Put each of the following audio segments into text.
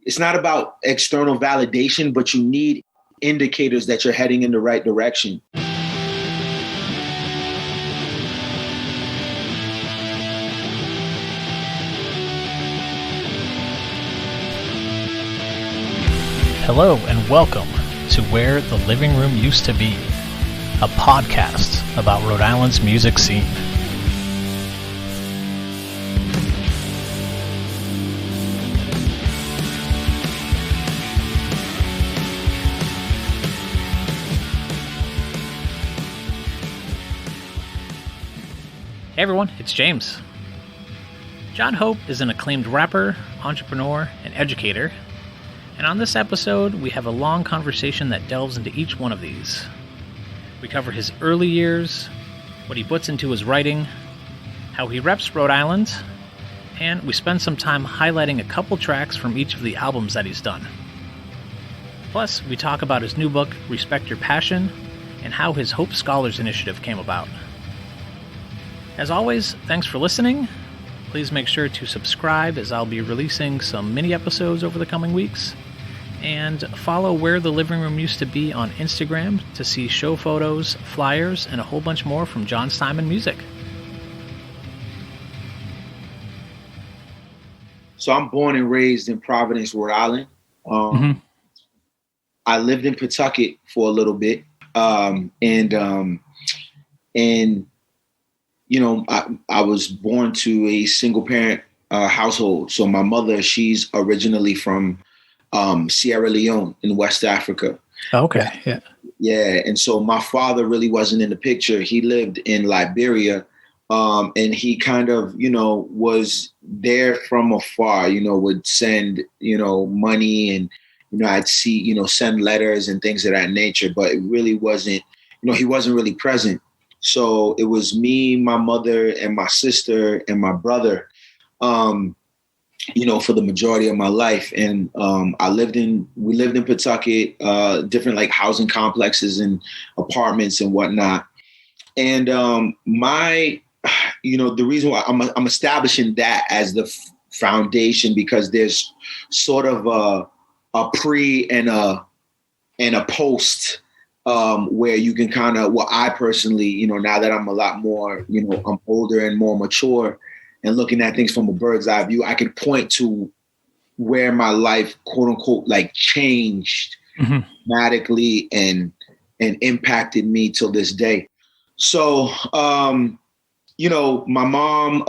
it's not about external validation, but you need indicators that you're heading in the right direction. Hello and welcome to Where the Living Room Used to Be, a podcast about Rhode Island's music scene. Hey everyone, it's James. Jon Hope is an acclaimed rapper, entrepreneur, and educator. And on this episode, we have a long conversation that delves into each one of these. We cover his early years, what he puts into his writing, how he reps Rhode Island, and we spend some time highlighting a couple tracks from each of the albums that he's done. Plus, we talk about his new book, Respect Your Passion, and how his Hope Scholars Initiative came about. As always, thanks for listening. Please make sure to subscribe as I'll be releasing some mini episodes over the coming weeks. And follow Where the Living Room Used to Be on Instagram to see show photos, flyers, and a whole bunch more from John Steinman Music. So I'm born and raised in Providence, Rhode Island. I lived in Pawtucket for a little bit. You know, I was born to a single parent household. So my mother, she's originally from Sierra Leone in West Africa. Okay, yeah. Yeah, and so my father really wasn't in the picture. He lived in Liberia, and he kind of, you know, was there from afar, you know, would send, you know, money and, you know, I'd see, you know, send letters and things of that nature, but it really wasn't, you know, he wasn't really present. So it was me, my mother, and my sister and my brother, you know, for the majority of my life. And we lived in Pawtucket, different like housing complexes and apartments and whatnot. And you know, the reason why I'm establishing that as the foundation, because there's sort of a pre and a post. Where you can kind of, well, I personally, you know, now that I'm a lot more, you know, I'm older and more mature and looking at things from a bird's eye view, I can point to where my life, quote unquote, like changed dramatically and impacted me till this day. So, you know, my mom,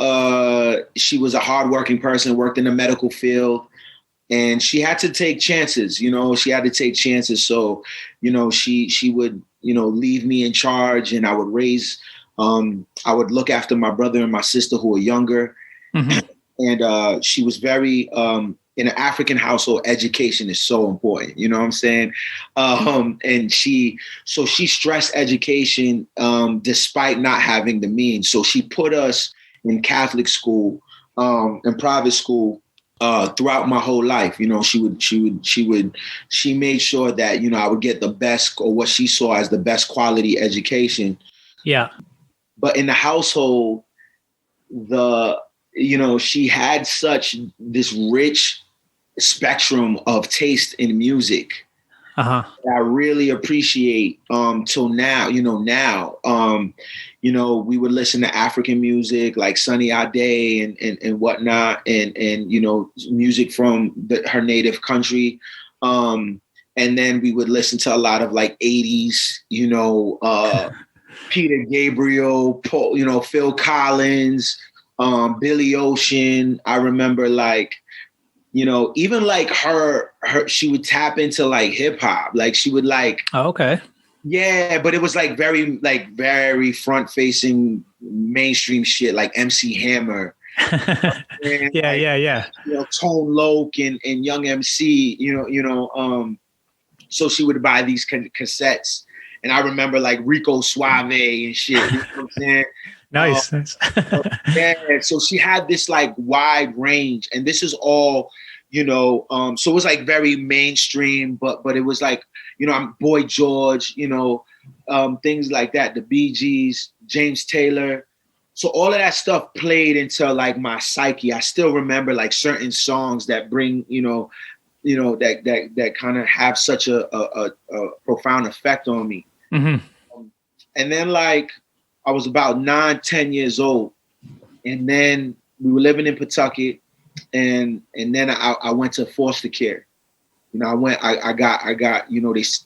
she was a hardworking person, worked in the medical field. And she had to take chances, you know, So, you know, she would, you know, leave me in charge and I would raise, I would look after my brother and my sister who were younger. And she was very, in an African household, education is so important. You know what I'm saying? And she stressed education despite not having the means. So she put us in Catholic school and private school. Throughout my whole life, you know, she made sure that, you know, I would get the best, or what she saw as the best quality education. Yeah. But in the household, you know, she had such this rich spectrum of taste in music. That I really appreciate till now, you know, we would listen to African music like Sunny Ade and whatnot, and you know, music from her native country. And then we would listen to a lot of like 80s, you know, Peter Gabriel, Paul, you know, Phil Collins, Billy Ocean. I remember like, you know, even like her, she would tap into like hip hop. Like she would like, yeah, but it was like very front facing mainstream shit, like MC Hammer. And yeah. You know, Tone Loc and Young MC, so she would buy these cassettes. And I remember like Rico Suave and shit. You know what I'm saying? Nice. Yeah. So she had this like wide range, and this is all, so it was like very mainstream, but it was like, I'm Boy George, things like that, the Bee Gees, James Taylor. So all of that stuff played into like my psyche. I still remember like certain songs that bring, that kind of have such a profound effect on me. Mm-hmm. And then like I was about 9-10 years old, and then we were living in Pawtucket, and then I went to foster care. I got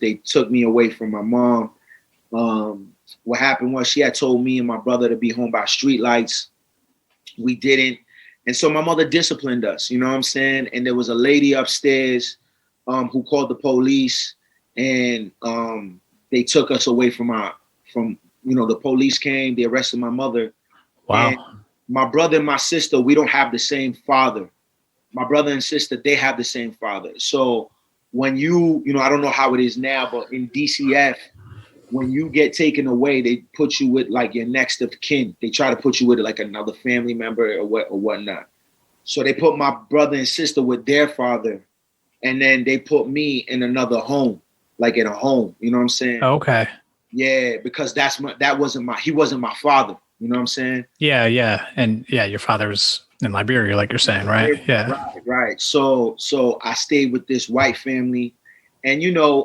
they took me away from my mom. What happened was she had told me and my brother to be home by street lights. We didn't. And so my mother disciplined us, you know what I'm saying? And there was a lady upstairs who called the police, and they took us away from the police came, they arrested my mother. Wow. And my brother and my sister, we don't have the same father. My brother and sister, they have the same father. So when I don't know how it is now, but in DCF, when you get taken away, they put you with like your next of kin. They try to put you with like another family member or whatnot. So they put my brother and sister with their father, and then they put me in another home, like in a home. You know what I'm saying? Okay. Yeah, because he wasn't my father. You know what I'm saying? Yeah. And yeah, your father's in Liberia, like you're saying, right? Yeah. Right. So I stayed with this white family, and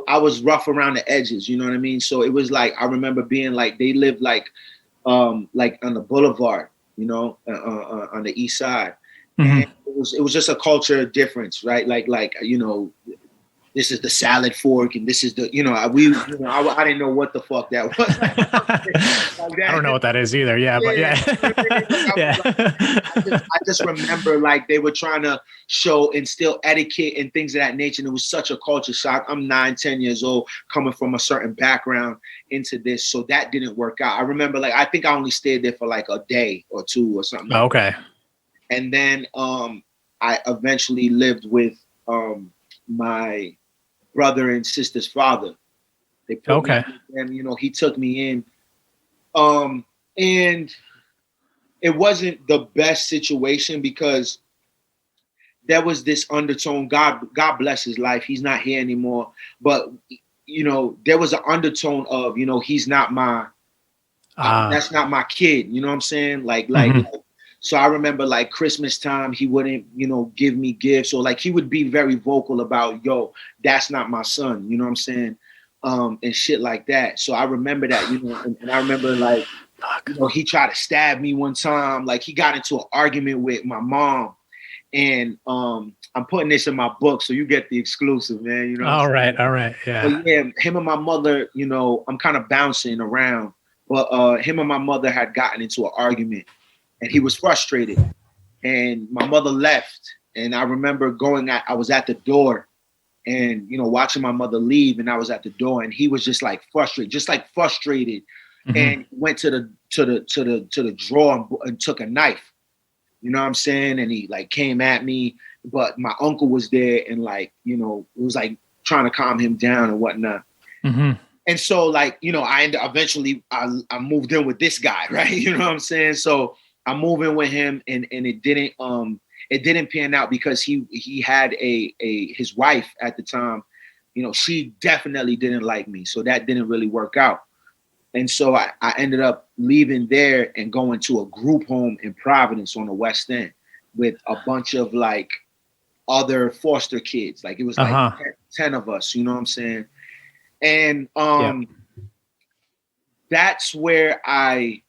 I was rough around the edges. You know what I mean? So it was like I remember being like they lived like on the boulevard, on the east side, Mm-hmm. and it was just a culture difference, right? Like this is the salad fork, and this is the I didn't know what the fuck that was. I don't know what that is either. Yeah, but yeah. I just remember like they were trying to instill etiquette and things of that nature. And it was such a culture shock. I'm 9-10 years old, coming from a certain background into this, so that didn't work out. I remember like I think I only stayed there for like a day or two or something. Okay. And then I eventually lived with my brother and sister's father. They put me in, and he took me in. And it wasn't the best situation because there was this undertone. God bless his life. He's not here anymore. But there was an undertone of, he's not my that's not my kid. You know what I'm saying? Like so I remember like Christmas time, he wouldn't, give me gifts, or like he would be very vocal about, that's not my son. You know what I'm saying? And shit like that. So I remember that, and I remember like, he tried to stab me one time. Like he got into an argument with my mom, and I'm putting this in my book, so you get the exclusive, man. All right. Yeah. But yeah, him and my mother, I'm kind of bouncing around, but him and my mother had gotten into an argument. And he was frustrated, and my mother left. And I remember I was at the door, and watching my mother leave, and I was at the door, and he was just like frustrated, Mm-hmm. and went to the drawer and took a knife. You know what I'm saying? And he like came at me, but my uncle was there, and like it was like trying to calm him down and whatnot. Mm-hmm. And so like I moved in with this guy, right? You know what I'm saying? So I'm moving with him, and it didn't pan out because he had his wife at the time, she definitely didn't like me. So that didn't really work out. And so I ended up leaving there and going to a group home in Providence on the West End with a bunch of like other foster kids. Like it was like 10 of us, you know what I'm saying? And that's where I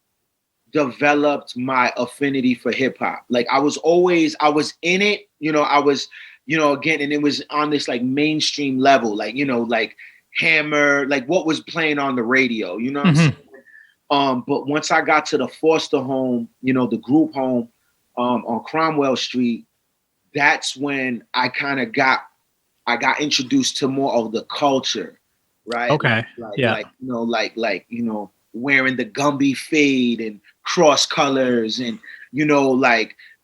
developed my affinity for hip hop. Like I was in it, I was, again, and it was on this like mainstream level, like, like Hammer, like what was playing on the radio, you know what I'm saying? But once I got to the foster home, the group home on Cromwell Street, that's when I got introduced to more of the culture, right? Okay. Like wearing the Gumby fade and cross colors, and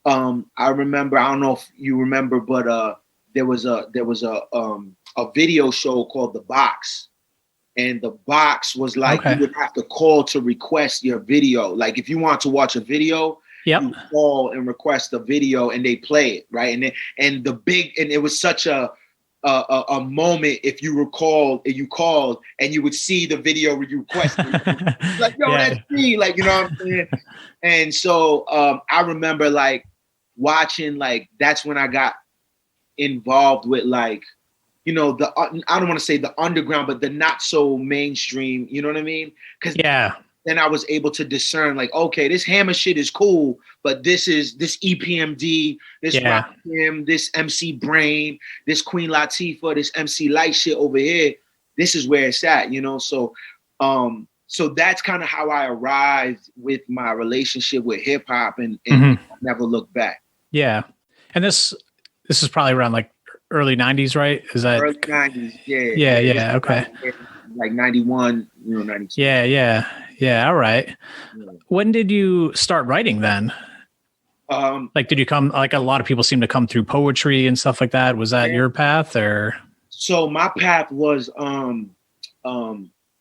I remember, I don't know if you remember, but there was a video show called The Box, and The Box was like you would have to call to request your video. Like if you want to watch a video, you call and request a video, and they play it, right? And it was such a moment if you called and you would see the video you requested. Like, that's me, like, you know what I'm saying? And so I remember like watching, like that's when I got involved with like, you know, I don't want to say the underground, but the not so mainstream, you know what I mean? Because then I was able to discern like, okay, this Hammer shit is cool, but this EPMD, this Rakim, this MC Brain, this Queen Latifah, this MC Light shit over here, this is where it's at, you know? So that's kind of how I arrived with my relationship with hip hop and never looked back. Yeah. And this is probably around like early 90s, right? Is that early 90s? Yeah. Okay. Like 91, 92. Yeah. All right. Yeah. When did you start writing then? Like, did you come, like a lot of people seem to come through poetry and stuff like that. Was that your path or? So my path was,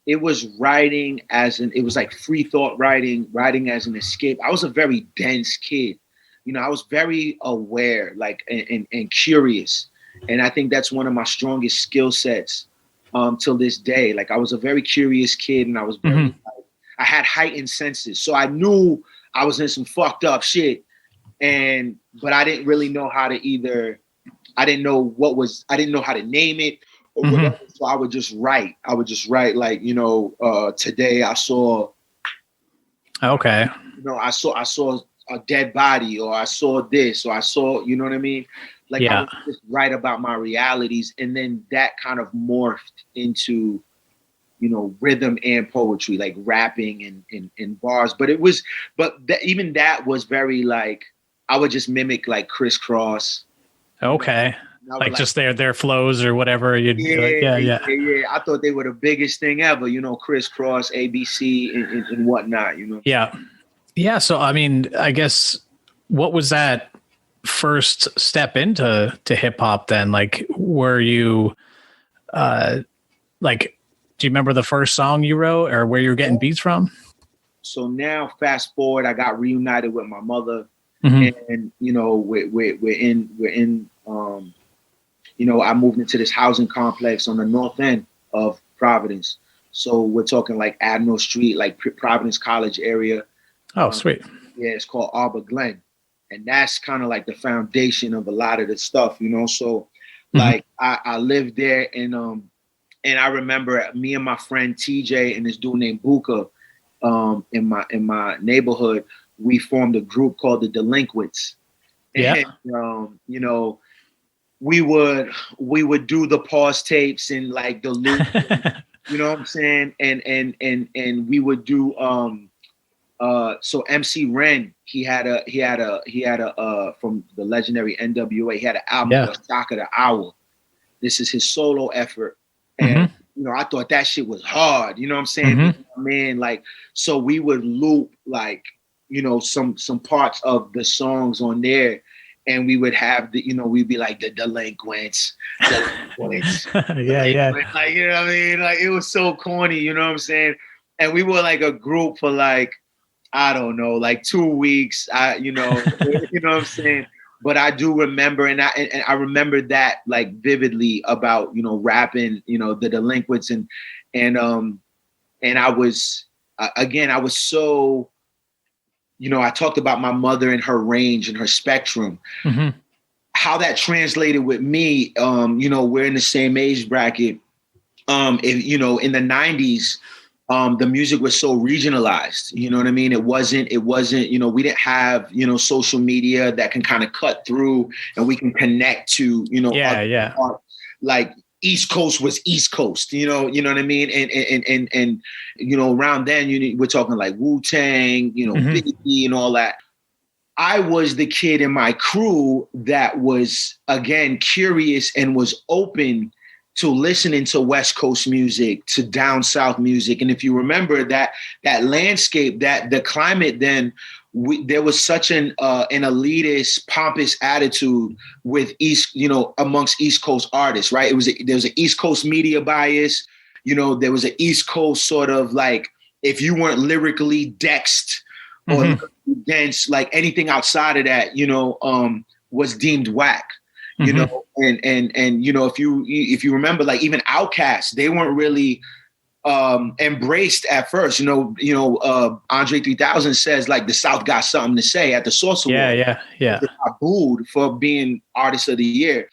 it was writing it was like free thought writing as an escape. I was a very dense kid. You know, I was very aware, like, and curious. And I think that's one of my strongest skill sets till this day. Like, I was a very curious kid, and I was very, I had heightened senses. So I knew I was in some fucked up shit. But I didn't really know how to I didn't know how to name it or whatever. So I would just write. Like, you know, today I saw. Okay. You know, I saw a dead body, or I saw this, or I saw, you know what I mean? Like, I would just write about my realities, and then that kind of morphed into, you know, rhythm and poetry, like rapping and bars. But even that was very like, I would just mimic like Crisscross. Okay. Like just their flows or whatever. Yeah. I thought they were the biggest thing ever, you know, Crisscross, ABC and whatnot, you know? Yeah. Yeah. So, I mean, I guess what was that first step into hip hop then? Like, were you like, do you remember the first song you wrote or where you were getting beats from? So now fast forward, I got reunited with my mother, and you know, we're in you know, I moved into this housing complex on the north end of Providence. So we're talking like Admiral Street, like Providence College area. Oh, sweet. Yeah, it's called Arbor Glen. And that's kind of like the foundation of a lot of the stuff, you know? So like I lived there, and I remember me and my friend TJ and this dude named Buka in my neighborhood, we formed a group called the Delinquents. Yeah. And, you know, we would do the pause tapes and like the loop, you know what I'm saying? And we would do so MC Ren, he had a from the legendary NWA, he had an album called Shock of the Hour. This is his solo effort. And you know, I thought that shit was hard, you know what I'm saying? Man, like, so we would loop like, you know, some parts of the songs on there, and we would have we'd be like the delinquents. Yeah. Like, you know what I mean? Like, it was so corny, you know what I'm saying? And we were like a group for like, I don't know, like 2 weeks. You know what I'm saying? But I do remember, and I remember that like vividly about, you know, rapping, you know, the Delinquents, and I was I was so, you know, I talked about my mother and her range and her spectrum, how that translated with me. You know, we're in the same age bracket. You know, in the 90s, the music was so regionalized, you know what I mean? It wasn't, you know, we didn't have, you know, social media that can kind of cut through and we can connect to, you know, like East Coast was East Coast, you know what I mean? And you know, around then, we're talking like Wu-Tang, you know, Biggie and all that. I was the kid in my crew that was, again, curious and was open to listening to West Coast music, to down South music. And if you remember that landscape, that the climate then, there was such an elitist, pompous attitude with amongst East Coast artists, right? There was an East Coast media bias. You know, there was an East Coast sort of like, if you weren't lyrically dexed or dense, like anything outside of that, you know, was deemed whack. You know, and you know, if you remember, like even Outkast, they weren't really embraced at first. You know, Andre 3000 says like the South got something to say at the Source Awards. Yeah. They got booed for being Artist of the Year.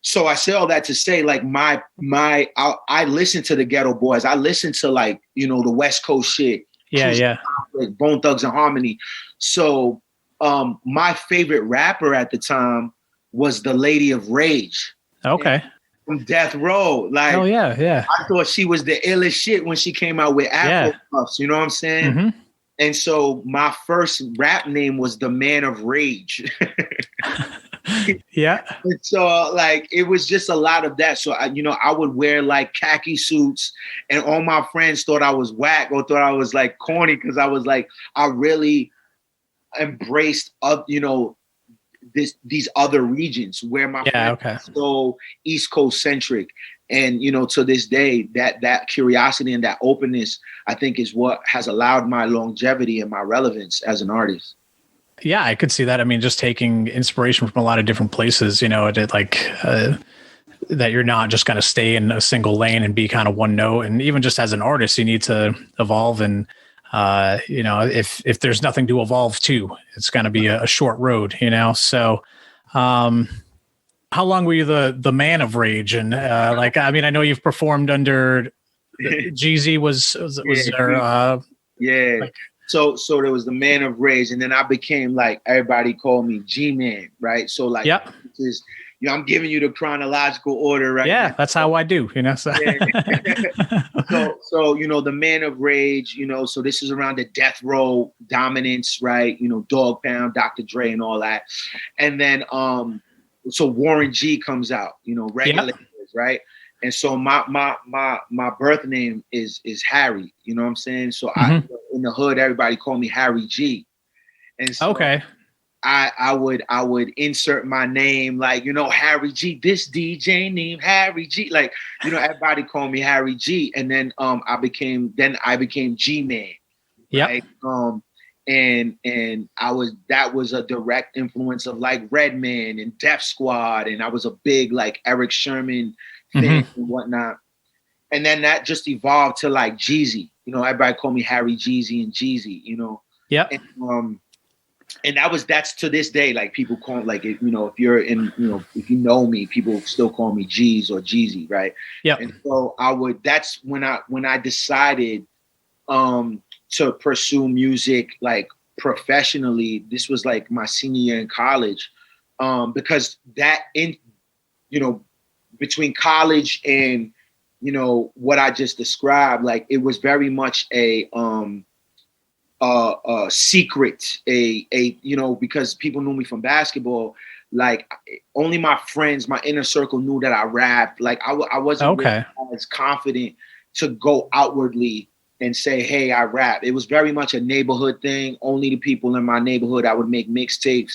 So I say all that to say, like, I listen to the Ghetto Boys. I listen to, like, you know, the West Coast shit. Yeah. Like Bone Thugs and Harmony. So my favorite rapper at the time was the Lady of Rage. Okay. From Death Row. Like, oh yeah. I thought she was the illest shit when she came out with Afro Puffs. You know what I'm saying? Mm-hmm. And so my first rap name was the Man of Rage. Yeah. And so, like, it was just a lot of that. So, I would wear, like, khaki suits, and all my friends thought I was whack or thought I was, like, corny, because I was, like, I really embraced, these other regions where my friends are so East Coast centric. And, to this day, that curiosity and that openness, I think, is what has allowed my longevity and my relevance as an artist. Yeah, I could see that. I mean, just taking inspiration from a lot of different places, that you're not just going to stay in a single lane and be kind of one note. And even just as an artist, you need to evolve. And, if there's nothing to evolve to, it's going to be a short road, So how long were you the Man of Rage? And I know you've performed under Jeezy was there. So there was the Man of Rage, and then I became, like, everybody called me G-Man, right? So, like, I'm giving you the chronological order, right? Yeah, that's how I do, So. So the Man of Rage, so this is around the Death Row dominance, right? Dog Pound, Dr. Dre, and all that. And then so Warren G comes out, regulators, right? And so my birth name is Harry, you know what I'm saying? So I, in the hood, everybody called me Harry G. And so I would insert my name, like, Harry G, this DJ named Harry G. Like, everybody called me Harry G. And then I became G-Man. Yeah. Right? And that was a direct influence of, like, Redman and Def Squad. And I was a big, like, Eric Sherman fan and whatnot. And then that just evolved to, like, Jeezy. Everybody called me Harry Jeezy and Jeezy, Yeah. And that's to this day, like, people call, like, if you're in, if you know me, people still call me Jeez or Jeezy, right? Yeah. And so that's when I decided to pursue music, like, professionally. This was, like, my senior year in college, because between college and what I just described, like, it was very much a secret, because people knew me from basketball. Like, only my friends, my inner circle, knew that I rapped. Like, I wasn't really as confident to go outwardly and say, hey, I rap. It was very much a neighborhood thing. Only the people in my neighborhood, I would make mixtapes.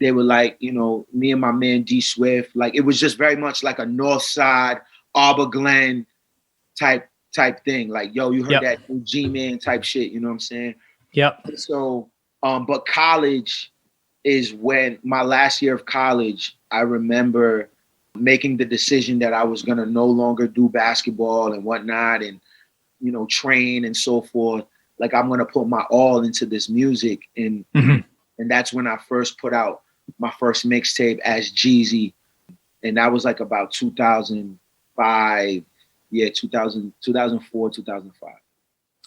They were like, me and my man D Swift. Like, it was just very much like a North Side, Arbor Glen type thing. Like, yo, you heard that G-Man type shit, you know what I'm saying? Yep. So, but college is when, my last year of college, I remember making the decision that I was going to no longer do basketball and whatnot and, train and so forth. Like, I'm going to put my all into this music. And that's when I first put out my first mixtape as Jeezy. And that was, like, about 2005. Yeah, 2004, 2005.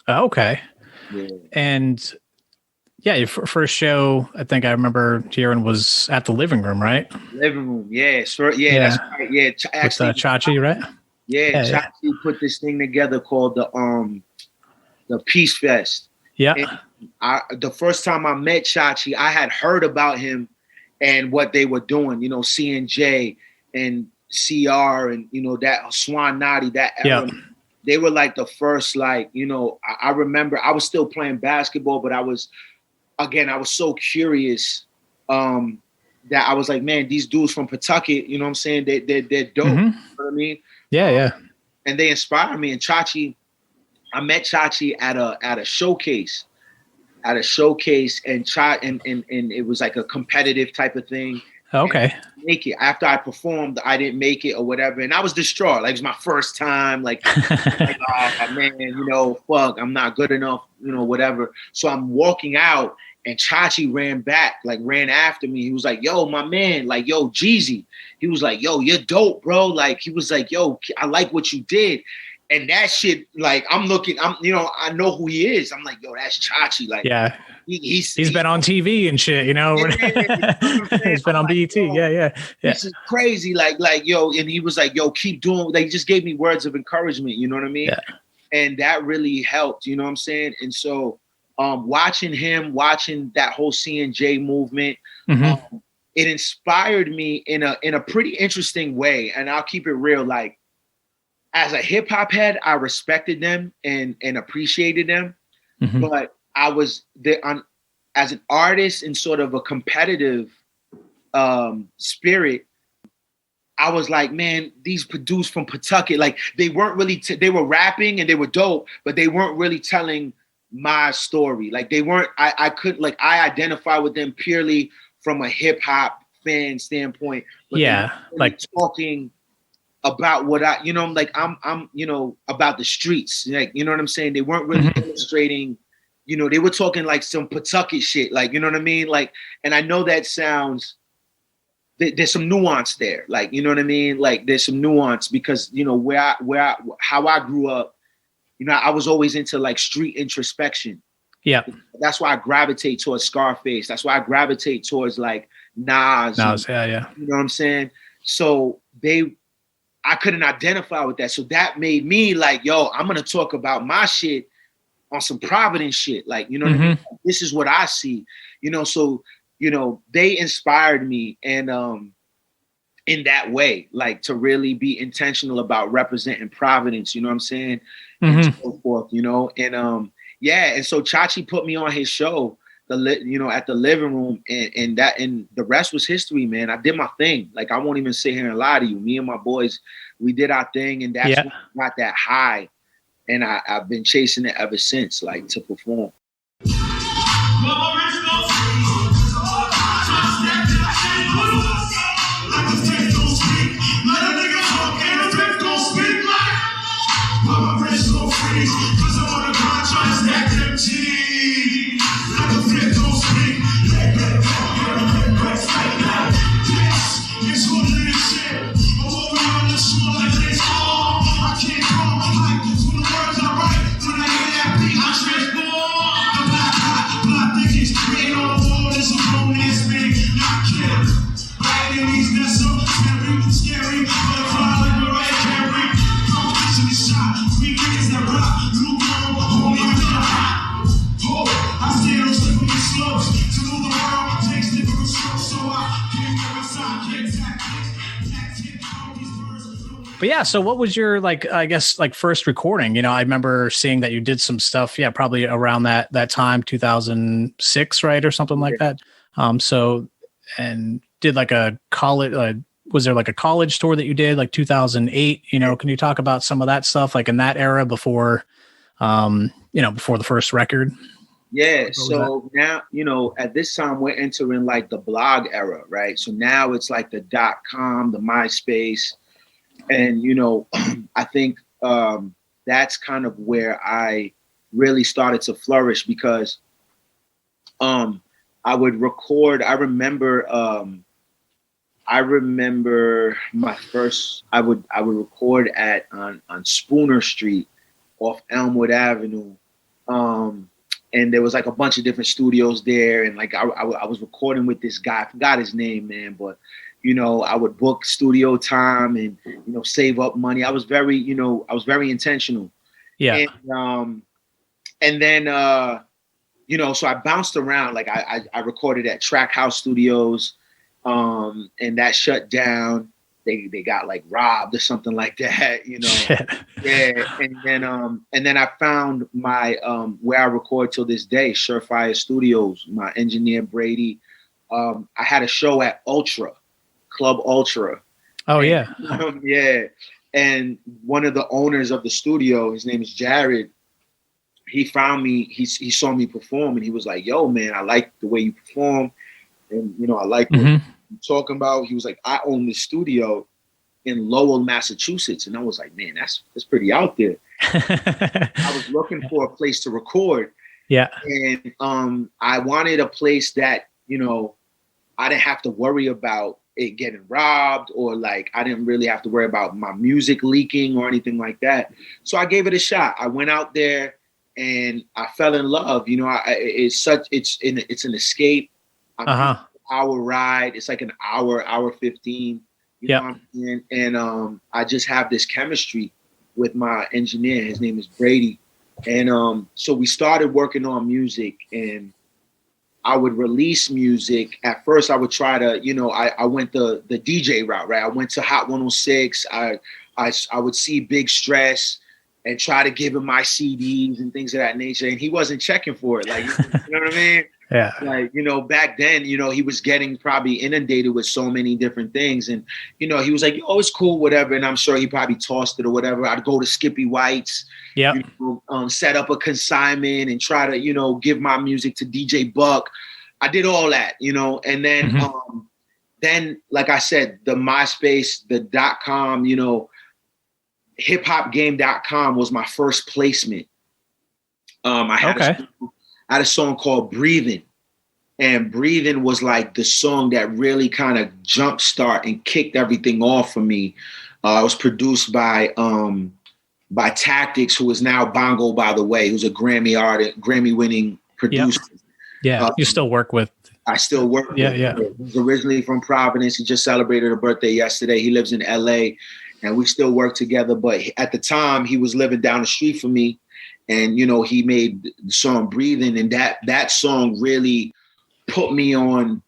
Okay. Yeah. And your first show, I think I remember hearing, was at the Living Room, right? Living Room, yeah. Sure, yeah, that's right. Yeah, actually, with Chachi, right? Yeah, Chachi put this thing together called the Peace Fest. Yeah. And the first time I met Chachi, I had heard about him and what they were doing. C&J and CR and that Swan Nadi, that era. Yeah. They were, like, the first, like, I remember I was still playing basketball, but I was so curious that I was like, man, these dudes from Pawtucket, you know what I'm saying? They're dope. You know what I mean? Yeah. And they inspired me. And Chachi, I met Chachi at a showcase. And it was like a competitive type of thing. Okay. Make it. After I performed, I didn't make it or whatever. And I was distraught. Like, it was my first time. Like, oh, man, fuck, I'm not good enough, whatever. So I'm walking out And Chachi ran after me. He was like, yo, my man, like, yo, Jeezy. He was like, yo, you're dope, bro. Like, he was like, yo, I like what you did. And that shit, like, I know who he is. I'm like, yo, that's Chachi. Like, yeah, he's been on TV and shit, you know. He's been on BET. Yeah. This is crazy. Like, yo, and he was like, yo, keep doing. They just gave me words of encouragement. You know what I mean? Yeah. And that really helped. You know what I'm saying? And so, watching that whole CNJ movement, it inspired me in a pretty interesting way. And I'll keep it real. Like, as a hip hop head, I respected them and appreciated them, but I was there as an artist in sort of a competitive spirit. I was like, man, these produced from Pawtucket, like they weren't really, they were rapping and they were dope, but they weren't really telling my story. Like they weren't, I couldn't, like, I identify with them purely from a hip hop fan standpoint. But yeah. Really like talking about what I'm about the streets. Like, you know what I'm saying? They weren't really illustrating, they were talking like some Pawtucket shit. Like, you know what I mean? Like, and I know that sounds, there's some nuance there. Like, you know what I mean? Like there's some nuance because, how I grew up, I was always into like street introspection. Yeah. That's why I gravitate towards Scarface. That's why I gravitate towards like Nas. Yeah. You know what I'm saying? So I couldn't identify with that. So that made me like, yo, I'm going to talk about my shit on some Providence shit. Like, you know what I mean? This is what I see, so, they inspired me and, in that way, like to really be intentional about representing Providence, you know what I'm saying? And so forth, and, and so Chachi put me on his show, at the living room and the rest was history, man. I did my thing. Like, I won't even sit here and lie to you. Me and my boys, we did our thing and that's what got that high. And I've been chasing it ever since, like to perform. But yeah, so what was your, like, I guess, like first recording? I remember seeing that you did some stuff, probably around that time, 2006, right? Or something like that. So, and did like a college, was there like a college tour that you did like 2008? Can you talk about some of that stuff, like in that era before, before the first record? Yeah. So now, at this time we're entering like the blog era, right? So now it's like the .com, the MySpace. And, I think that's kind of where I really started to flourish because I would record. I remember my first, I would record on Spooner Street off Elmwood Avenue. And there was like a bunch of different studios there. And like, I was recording with this guy, I forgot his name, man, but I would book studio time and, save up money. I was very intentional. Yeah. And then, so I bounced around. Like I recorded at Track House Studios, and that shut down. They got like robbed or something like that, Yeah. And then I found my, where I record till this day, Surefire Studios, my engineer, Brady. I had a show at Club Ultra. Oh, yeah. Yeah. And one of the owners of the studio, his name is Jared, he found me, he saw me perform and he was like, yo, man, I like the way you perform. And, I like what you're talking about. He was like, I own this studio in Lowell, Massachusetts. And I was like, man, that's pretty out there. I was looking for a place to record. Yeah. And I wanted a place that, I didn't have to worry about it getting robbed, or like I didn't really have to worry about my music leaking or anything like that. So I gave it a shot. I went out there and I fell in love. It's an escape. I'm Uh-huh. an hour ride. It's like an hour 15. You know what I'm saying? And I just have this chemistry with my engineer. His name is Brady. And so we started working on music, and I would release music. At first I would try to, I went the DJ route, right? I went to Hot 106. I would see Big Stress and try to give him my CDs and things of that nature. And he wasn't checking for it. Like, you know what I mean? Yeah. Like, back then, he was getting probably inundated with so many different things. And, he was like, oh, it's cool, whatever. And I'm sure he probably tossed it or whatever. I'd go to Skippy White's, set up a consignment and try to, give my music to DJ Buck. I did all that, and then, then, like I said, the MySpace, the .com, hiphopgame.com was my first placement. I had a song called Breathing, and Breathing was like the song that really kind of jumpstart and kicked everything off for me. It was produced by Taktix, who is now Bongo, by the way, who's a Grammy winning producer. Yep. Yeah. You still work with? I still work with him. He's originally from Providence. He just celebrated a birthday yesterday. He lives in LA, and we still work together. But at the time, he was living down the street from me. And, he made the song Breathing, and that song really put me on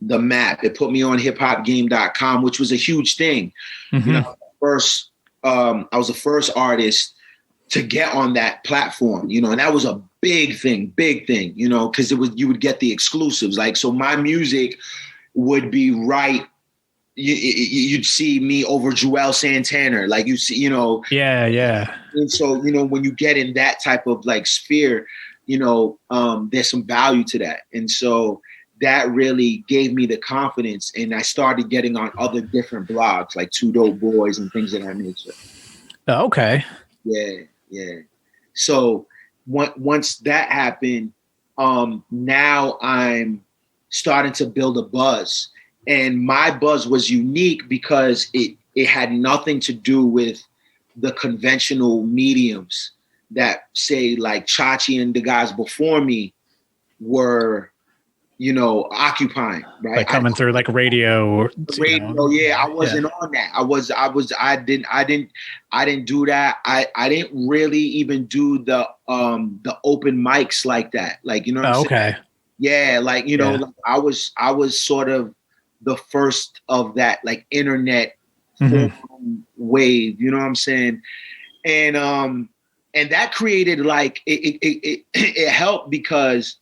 the map. It put me on hiphopgame.com, which was a huge thing. I was the first artist to get on that platform, and that was a big thing, because you would get the exclusives. Like, so my music would be right. You'd see me over Joel Santana, like you see, Yeah. And so, when you get in that type of like sphere, there's some value to that. And so that really gave me the confidence, and I started getting on other different blogs like Two Dope Boys and things of that nature. Okay. Yeah. So once that happened, now I'm starting to build a buzz. And my buzz was unique because it had nothing to do with the conventional mediums that, say, like Chachi and the guys before me were, occupying, right? Like coming through like radio. Yeah. I wasn't on that. I didn't do that. I didn't really even do the open mics like that. Like, what I'm saying? Yeah. Like, like I was sort of the first of that like internet wave, you know what I'm saying? And that created like, it helped because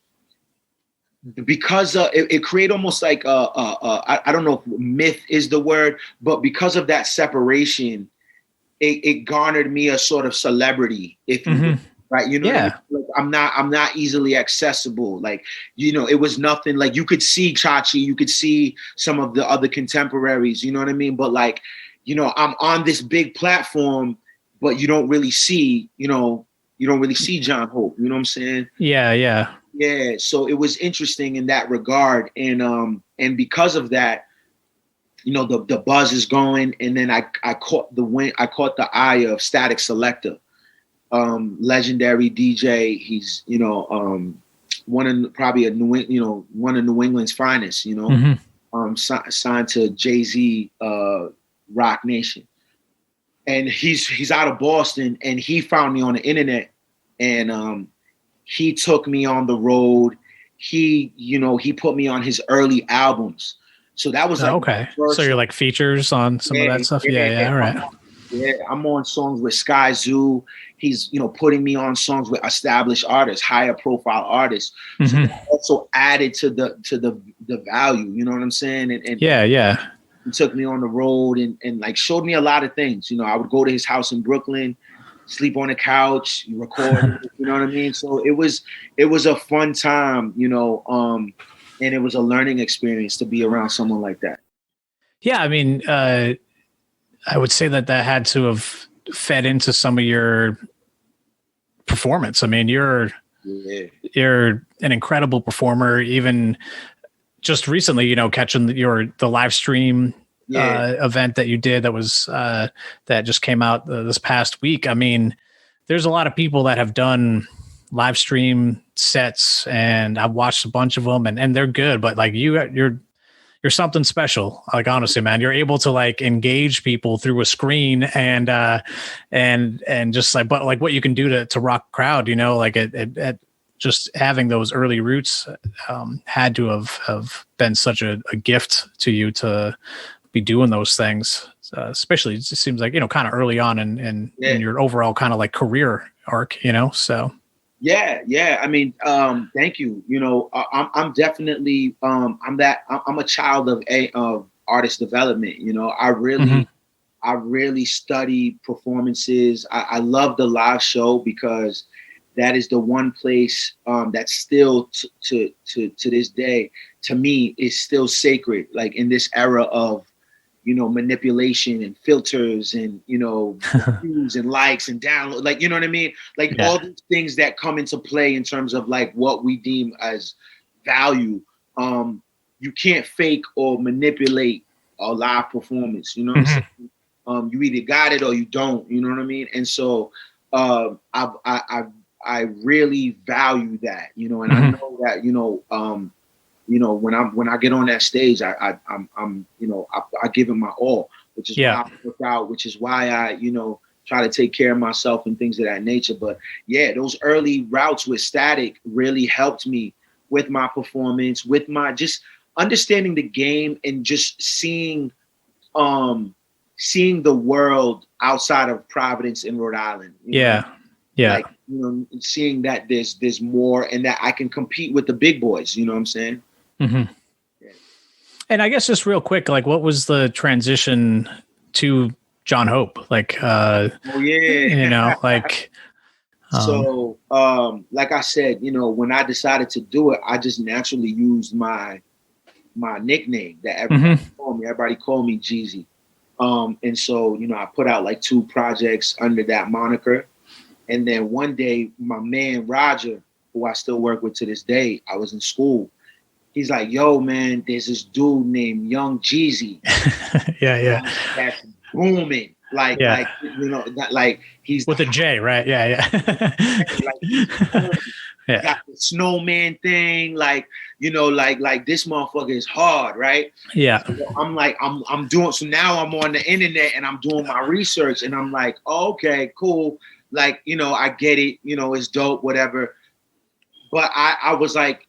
it created almost like I don't know if myth is the word, but because of that separation, it garnered me a sort of celebrity, if you will, right? What I mean? Like, I'm not easily accessible. Like, it was nothing like you could see Chachi, you could see some of the other contemporaries, you know what I mean? But like, I'm on this big platform, but you don't really see Jon Hope, you know what I'm saying? Yeah. Yeah, so it was interesting in that regard, and because of that, the buzz is going, and then I caught the eye of Static Selector, legendary DJ. He's one of New England's finest. Signed to Jay-Z, Rock Nation, and he's out of Boston, and he found me on the internet, and he took me on the road. He put me on his early albums. So that was like okay. So you're like features on some of that stuff. Yeah. All right. Yeah, I'm on songs with Sky Zoo. He's putting me on songs with established artists, higher profile artists. So that also added to the value. You know what I'm saying? And yeah. He took me on the road and like showed me a lot of things. I would go to his house in Brooklyn, sleep on the couch, record, you know what I mean? So it was a fun time, and it was a learning experience to be around someone like that. Yeah. I mean, I would say that had to have fed into some of your performance. I mean, you're You're an incredible performer. Even just recently, catching the live stream event that you did that was that just came out this past week. I mean, there's a lot of people that have done live stream sets, and I've watched a bunch of them, and they're good. But like you're something special. Like, honestly, man, you're able to like engage people through a screen and just like, but like what you can do to rock a crowd, like it just having those early roots had to have been such a gift to you to be doing those things. Especially, it seems like, kind of early on in your overall kind of like career arc, so. Yeah. I mean, thank you. I'm definitely, I'm a child of artist development. I really study performances. I love the live show because that is the one place that still to this day, to me, is still sacred. Like in this era of, manipulation and filters and, views and likes and download, like, you know what I mean? Like all these things that come into play in terms of like what we deem as value. You can't fake or manipulate a live performance, what I'm saying? You either got it or you don't, you know what I mean? And so I really value that, and I know that, when I get on that stage, I give it my all, which is why I work out, which is why I, try to take care of myself and things of that nature. But yeah, those early routes with Static really helped me with my performance, with my just understanding the game and just seeing the world outside of Providence and Rhode Island. Like, seeing that there's more and that I can compete with the big boys, you know what I'm saying? Mm-hmm. Yeah. And I guess just real quick, like what was the transition to Jon Hope? Like, like, so, like I said, when I decided to do it, I just naturally used my nickname that everybody called me. Everybody called me Jeezy. And so, I put out like 2 projects under that moniker. And then one day my man, Roger, who I still work with to this day, I was in school. He's like, yo, man, there's this dude named Young Jeezy. That's booming. Like, he's with a J, right? Yeah. Got the snowman thing. Like, like this motherfucker is hard, right? Yeah. So I'm like, I'm doing, so now I'm on the internet and I'm doing my research and I'm like, oh, okay, cool. Like, I get it, it's dope, whatever. But I was like,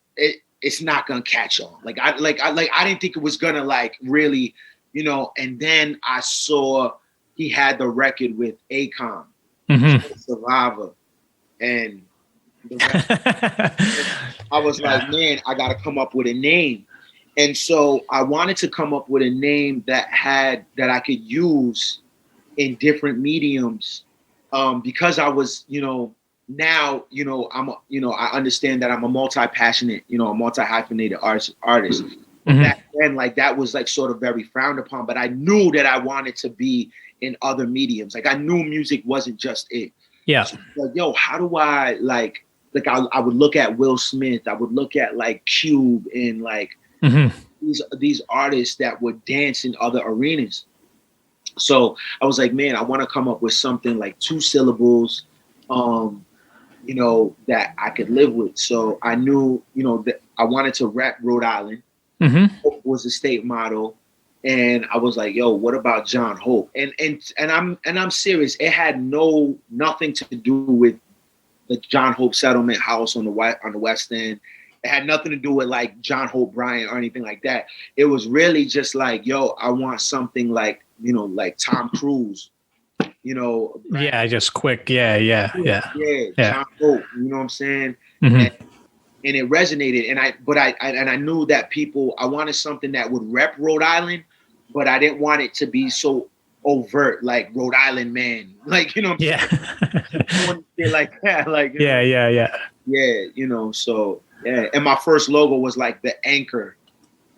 it's not gonna catch on. I didn't think it was gonna like really, and then I saw he had the record with Akon, Survivor, and I was like, man, I gotta come up with a name. And so I wanted to come up with a name that I could use in different mediums. Because I was, now, I understand that I'm a multi-passionate, a multi-hyphenated artist. But back then, like, that was like sort of very frowned upon, but I knew that I wanted to be in other mediums. Like, I knew music wasn't just it. Yeah. So, like, yo, how do I I would look at Will Smith, I would look at like Cube and like these artists that would dance in other arenas. So I was like, man, I want to come up with something like 2 syllables, that I could live with. So I knew, that I wanted to rap Rhode Island. Hope was the state motto. And I was like, yo, what about Jon Hope? And I'm serious. It had nothing to do with the Jon Hope Settlement House on the West End. It had nothing to do with like Jon Hope Bryant or anything like that. It was really just like, yo, I want something like, like Tom Cruise, Yeah, just quick. Yeah. Jon Hope, you know what I'm saying? And it resonated. And I knew that I wanted something that would rep Rhode Island, but I didn't want it to be so overt, like Rhode Island man. Like, What I'm saying? Like that. Like, so yeah. And my first logo was like the anchor,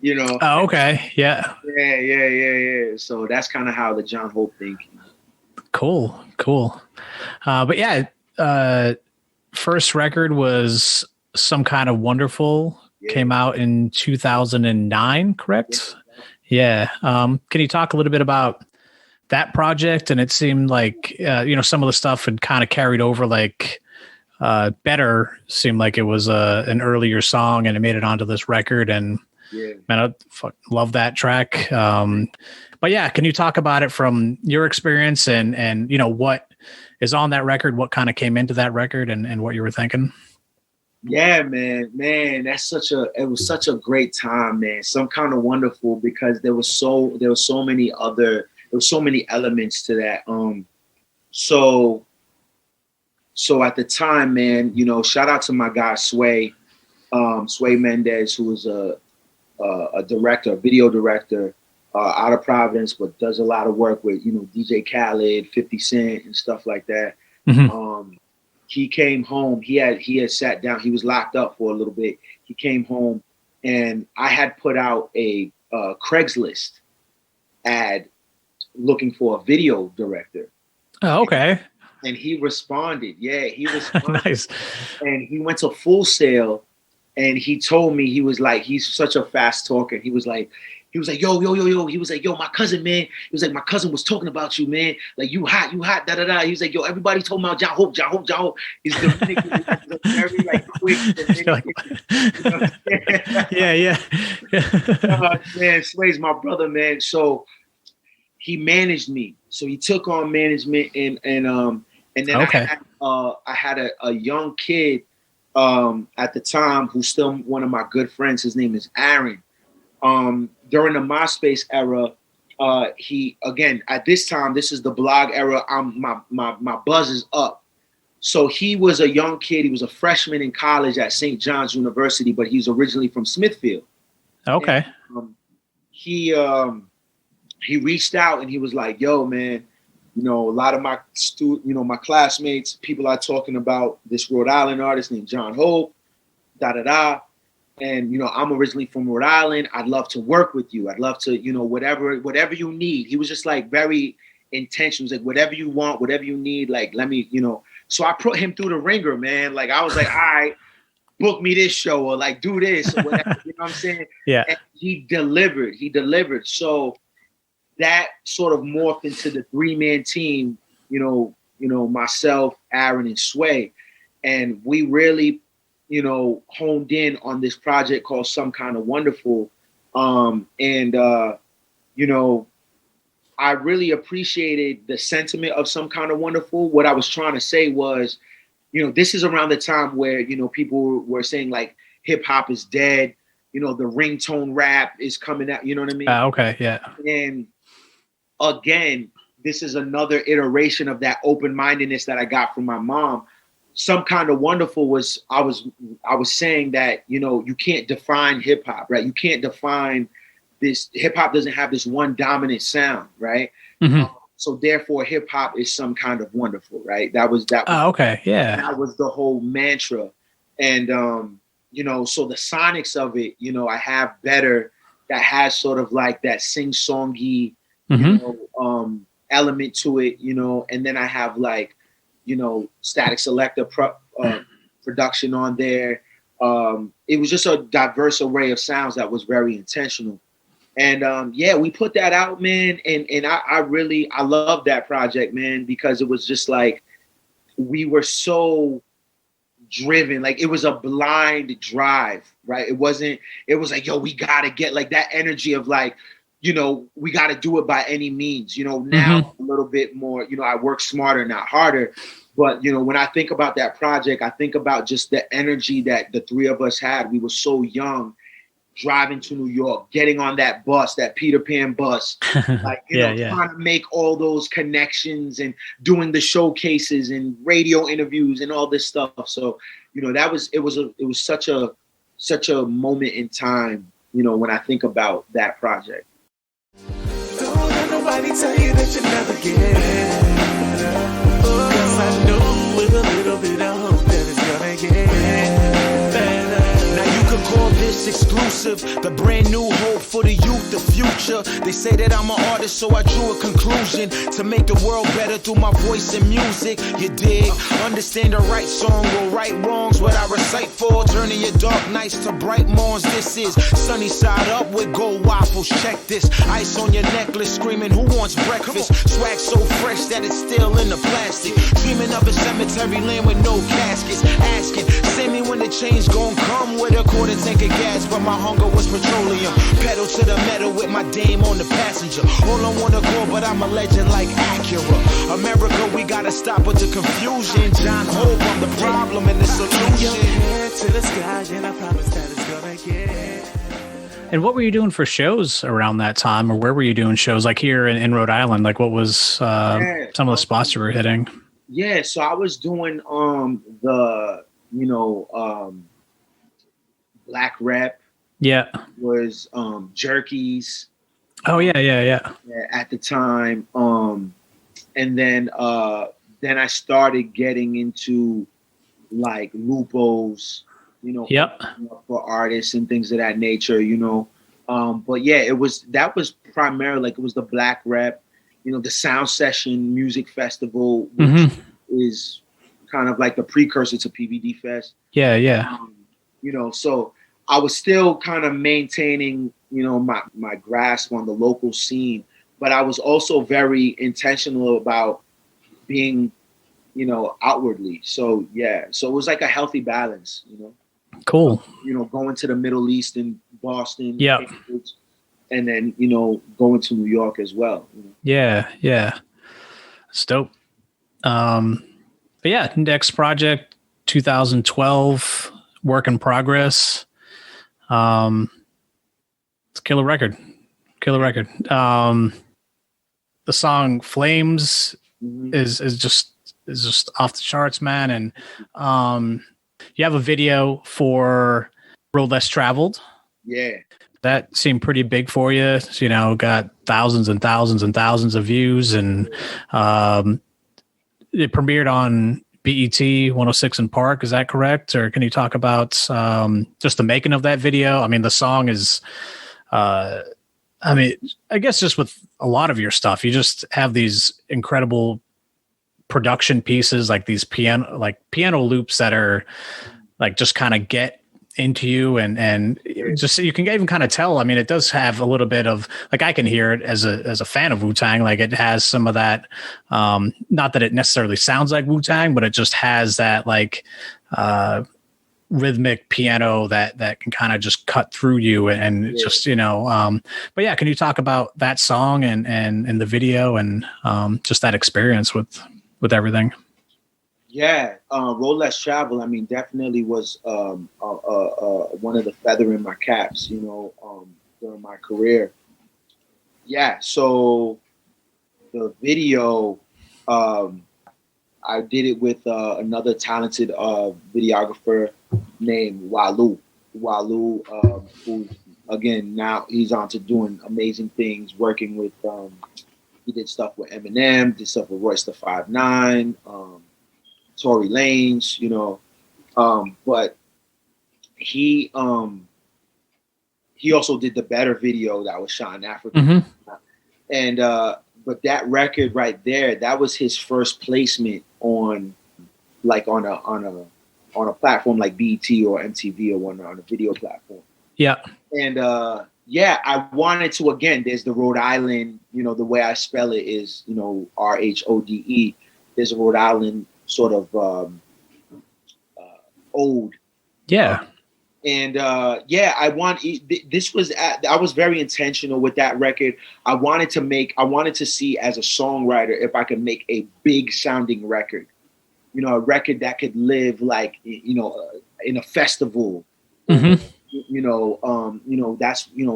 Oh, okay. Yeah. Yeah. So that's kind of how the Jon Hope thing came. Cool. But yeah, first record was Some Kind of Wonderful. Yeah. Came out in 2009, correct? Yeah. Can you talk a little bit about that project? And it seemed like, some of the stuff had kind of carried over, like Better seemed like it was an earlier song and it made it onto this record. And man, I love that track. But yeah, can you talk about it from your experience and what is on that record, what kind of came into that record and what you were thinking? Yeah, man, it was such a great time, man. Some Kind of Wonderful, because there was so many elements to that. So at the time, man, shout out to my guy Sway Mendez, who was a director, a video director out of Providence, but does a lot of work with, DJ Khaled, 50 Cent and stuff like that. Mm-hmm. He came home, he had sat down, he was locked up for a little bit. He came home and I had put out a Craigslist ad looking for a video director. Oh, okay. And he responded. Yeah, he responded. Nice. And he went to Full Sail and he told me, he was like, he's such a fast talker. He was like, yo. He was like, yo, my cousin, man. He was like, my cousin was talking about you, man. Like, you hot, da-da-da. He was like, yo, everybody told me about Jon Hope. He's Dominican, very, quick. Yeah. Man, Sway's my brother, man. So he managed me. So he took on management and then okay. I had a young kid at the time who's still one of my good friends. His name is Aaron. During the MySpace era, he, again, at this time, this is the blog era. My buzz is up. So he was a young kid. He was a freshman in college at St. John's University, but he's originally from Smithfield. Okay. And, he reached out and he was like, yo, man, a lot of my my classmates, people are talking about this Rhode Island artist named Jon Hope, da-da-da. And, I'm originally from Rhode Island. I'd love to work with you. I'd love to, whatever you need. He was just like very intentional. He was like, whatever you want, whatever you need, like, let me, So I put him through the ringer, man. Like, I was like, all right, book me this show or like do this or whatever. You know what I'm saying? Yeah. And he delivered. So that sort of morphed into the 3-man team, myself, Aaron, and Sway. And we really, honed in on this project called Some Kind of Wonderful. I really appreciated the sentiment of Some Kind of Wonderful. What I was trying to say was, this is around the time where, people were saying like hip hop is dead, the ringtone rap is coming out, you know what I mean? Okay, yeah. And again, this is another iteration of that open-mindedness that I got from my mom. Some Kind of Wonderful was, I was saying that, you can't define hip hop, right? You can't define this. Hip hop doesn't have this one dominant sound, right? Mm-hmm. So therefore hip hop is some kind of wonderful, right? That was okay. Yeah. That was the whole mantra. And, so the sonics of it, I have Better that has sort of like that sing-songy, mm-hmm. Element to it, and then I have like, Static Selector production on there. It was just a diverse array of sounds that was very intentional. And we put that out, man. And I love that project, man, because it was just like, we were so driven. Like, it was a blind drive, right? It was like, yo, we got to get like that energy of like, we got to do it by any means. Now mm-hmm. a little bit more, I work smarter, not harder. But, when I think about that project, I think about just the energy that the three of us had. We were so young, driving to New York, getting on that bus, that Peter Pan bus, like, trying to make all those connections and doing the showcases and radio interviews and all this stuff. So, it was such a moment in time, when I think about that project. Don't let nobody tell you that you never get. Cause I know with a little bit of hope that it's gonna get better. Now you could call this exclusive, the brand new hope for the youth, the future. future. They say that I'm an artist, so I drew a conclusion to make the world better through my voice and music. You dig? Understand the right song will right wrongs. What I recite for, turning your dark nights to bright morns. This is sunny side up with gold waffles. Check this, ice on your necklace, screaming who wants breakfast? Swag so fresh that it's still in the plastic. Dreaming of a cemetery land with no caskets. Asking, send me when the change gon' come with a quarter tank of gas, but my hunger was petroleum. Pedal to the metal with my dame on the passenger. All I wanna go, but I'm a legend like Acura. America, we gotta stop with the confusion. Jon Hope, I'm the problem and the solution. Head to the sky, and I promise that it's gonna get. And what were you doing for shows around that time, or where were you doing shows? Like here in Rhode Island, like what was some of the spots you were hitting? Yeah, so I was doing Black Rep. Yeah. Was Jerky's. Oh yeah. At the time, and then I started getting into like Lupo's, Yep. for artists and things of that nature, But yeah, that was primarily like it was the Black Rep, the Sound Session Music Festival, which is kind of like the precursor to PVD Fest. Yeah. So I was still kind of maintaining, my grasp on the local scene, but I was also very intentional about being, outwardly. So yeah, so it was like a healthy balance, Cool. Going to the Middle East and Boston, yeah, and then going to New York as well. Yeah, it's dope. But yeah, next project, 2012, work in progress. It's a killer record. The song Flames is just off the charts, man. And you have a video for Road Less Traveled. Yeah. That seemed pretty big for you. Got thousands and thousands and thousands of views, and it premiered on BET 106 in Park. Is that correct? Or can you talk about just the making of that video? I mean, the song is, I guess just with a lot of your stuff, you just have these incredible production pieces, like these piano loops that are like just kind of get into you, and just you can even kind of tell. I mean, it does have a little bit of like, I can hear it as a fan of Wu-Tang. Like it has some of that. Not that it necessarily sounds like Wu-Tang, but it just has that like rhythmic piano that can kind of just cut through you and just But yeah, can you talk about that song and the video and just that experience with everything? Yeah, Road Less Travel, I mean, definitely was one of the feather in my caps, during my career. Yeah, so the video, I did it with another talented videographer named Walu, who, again, now he's on to doing amazing things, working with, he did stuff with Eminem, did stuff with Royce the 5'9", Tory Lanez, but he also did the Better video that was shot in Africa. And but that record right there, that was his first placement on a platform like BET or MTV or whatnot, on a video platform. Yeah. And I wanted to, again, there's the Rhode Island, the way I spell it is, RHODE. There's a Rhode Island sort of ode. Yeah. And I was very intentional with that record. I wanted to see as a songwriter if I could make a big sounding record, a record that could live like, in a festival. That's,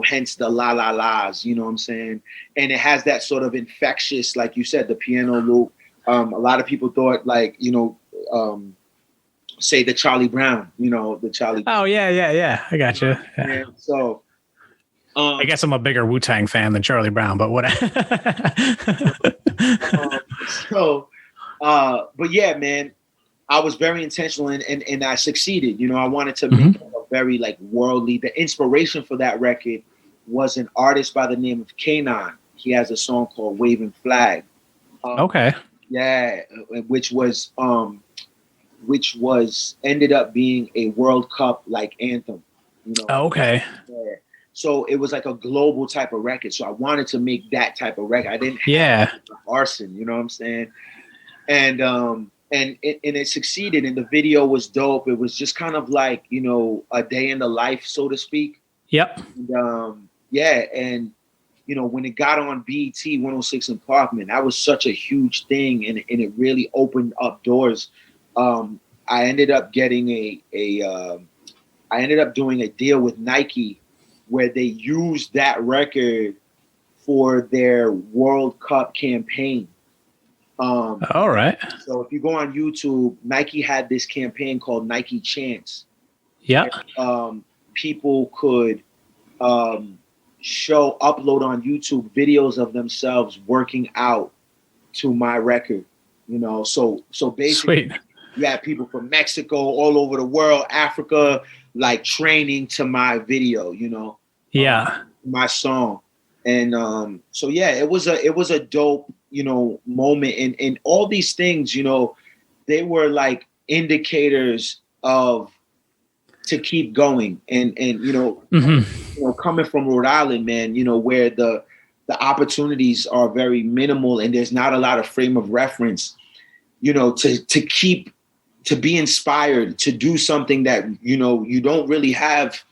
hence the la la la's, you know what I'm saying? And it has that sort of infectious, like you said, the piano loop. A lot of people thought like, say the Charlie Brown, the Charlie. Oh yeah. I got you. Yeah. So, I guess I'm a bigger Wu-Tang fan than Charlie Brown, but what? But yeah, man, I was very intentional and I succeeded. I wanted to make a very like worldly. The inspiration for that record was an artist by the name of Kanon. He has a song called Waving Flag. Okay. Yeah, which was ended up being a World Cup like anthem. You know. Okay. Yeah. So it was like a global type of record. So I wanted to make that type of record. I didn't have arson, you know what I'm saying? And it succeeded, and the video was dope. It was just kind of like, you know, a day in the life, so to speak. Yep. And, and you know, when it got on BET 106 in Park, man, that was such a huge thing, and it really opened up doors. I ended up getting I ended up doing a deal with Nike where they used that record for their World Cup campaign. All right. So if you go on YouTube, Nike had this campaign called Nike Chance. Yeah. People could upload on YouTube videos of themselves working out to my record. You know, so basically, Sweet. You had people from Mexico, all over the world, Africa, like training to my video. You know. Yeah. My song. And so yeah, it was a dope, you know, moment, and all these things, you know, they were like indicators to keep going, and you know, you know, coming from Rhode Island, man, you know, where the opportunities are very minimal and there's not a lot of frame of reference, you know, to be inspired to do something that, you know, you don't really have.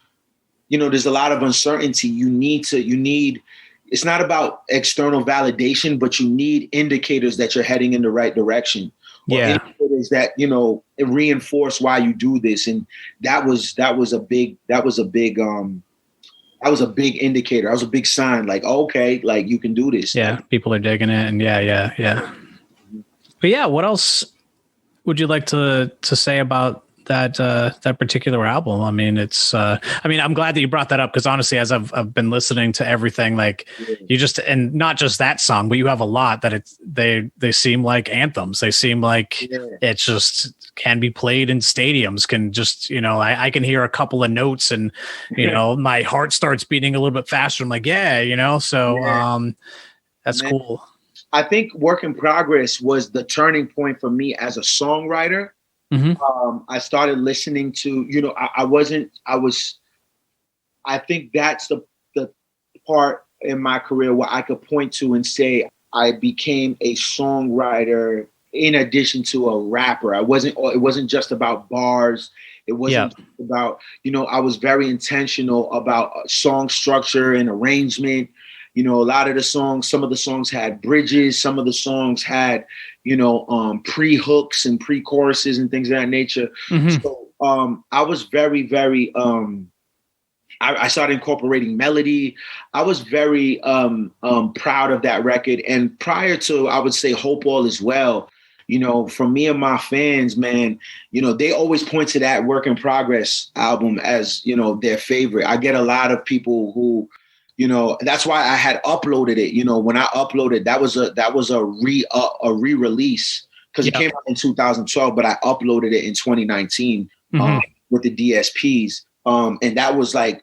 You know, there's a lot of uncertainty. You need, it's not about external validation, but you need indicators that you're heading in the right direction. Or indicators that, you know, reinforce why you do this. And that was a big indicator. That was a big sign, like, okay, like you can do this. Yeah. People are digging it. And yeah. But yeah, what else would you like to say about that particular album? I mean, I'm glad that you brought that up, because honestly, as I've been listening to everything, like you just, and not just that song, but you have a lot that they seem like anthems. They seem like it just can be played in stadiums, can just, you know, I can hear a couple of notes and, you know, my heart starts beating a little bit faster. I'm like, you know, so that's cool. I think Work in Progress was the turning point for me as a songwriter. I started listening to, you know, I think that's the part in my career where I could point to and say I became a songwriter in addition to a rapper. It wasn't just about bars. It wasn't about, you know, I was very intentional about song structure and arrangement. You know, a lot of the songs, some of the songs had bridges, some of the songs had, you know, pre-hooks and pre-choruses and things of that nature. So I was very, very, I started incorporating melody. I was very proud of that record. And prior to, I would say, Hope All Is Well, you know, from me and my fans, man, you know, they always point to that Work in Progress album as, you know, their favorite. I get a lot of people who, you know, that's why I had uploaded it. You know, when I uploaded, that was a re-release, because it came out in 2012, but I uploaded it in 2019 with the DSPs. And that was like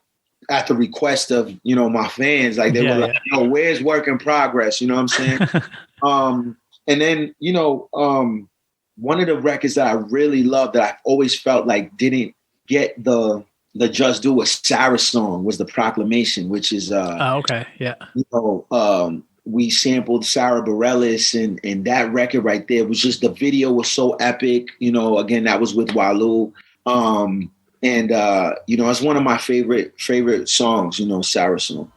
at the request of, you know, my fans. Like they were like, "Oh, where's Work in Progress?" You know what I'm saying? And then, you know, one of the records that I really loved that I've always felt like didn't get the Just Do It Sara song was the Proclamation, which is you know, we sampled Sara Bareilles, and that record right there was just, the video was so epic. You know, again, that was with Walou. And you know, it's one of my favorite songs, you know, Sara song.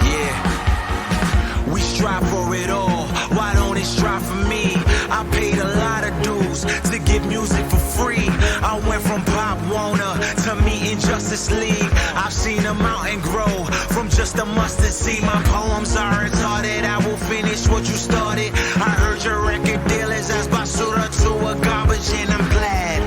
Yeah, we strive for it all. Why don't it strive for me? I paid a lot of dues to get music for free. I went from Pop Warner to me in Justice League. I've seen a mountain grow from just a mustard seed. My poems are retarded. I will finish what you started. I heard your record dealers as basura to a garbage, and I'm glad.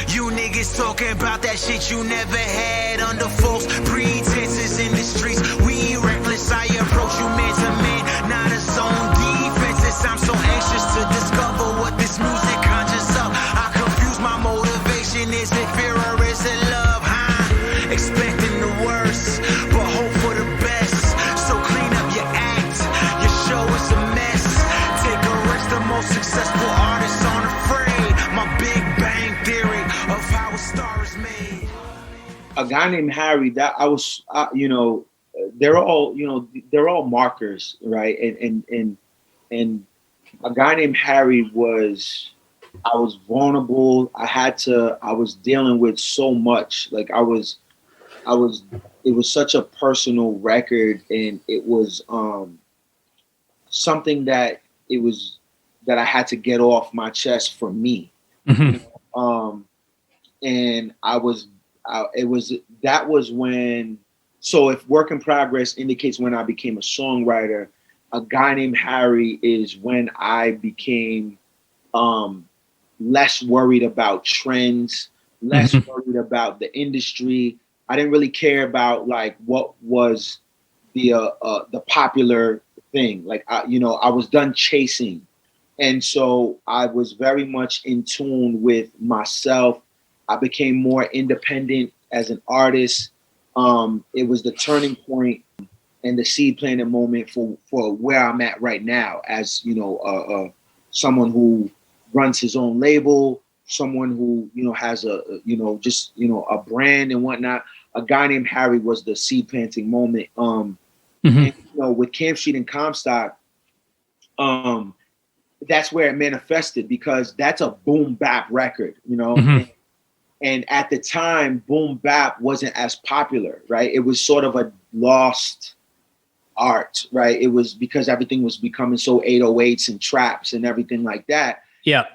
You niggas talking about that shit you never had under false pretenses in the streets. We ain't reckless. I approach you man to man, not a zone defenses. I'm so anxious to discover what this music conjures up. a guy named Harry, that I was, you know, they're all markers, right? And a guy named Harry I was vulnerable. I was dealing with so much. Like it was such a personal record, and it was something that I had to get off my chest for me. Mm-hmm. And that was when, so if Work in Progress indicates when I became a songwriter, a guy named Harry is when I became less worried about trends, less worried about the industry. I didn't really care about like what was the popular thing. Like I was done chasing. And so I was very much in tune with myself. I became more independent as an artist. It was the turning point and the seed planting moment for where I'm at right now as, you know, someone who runs his own label, someone who, you know, has a brand and whatnot. A guy named Harry was the seed planting moment. And, you know, with Camp Street and Comstock, that's where it manifested, because that's a boom bap record, you know. And at the time, boom bap wasn't as popular, right? It was sort of a lost art, right? It was because everything was becoming so 808s and traps and everything like that. Yeah.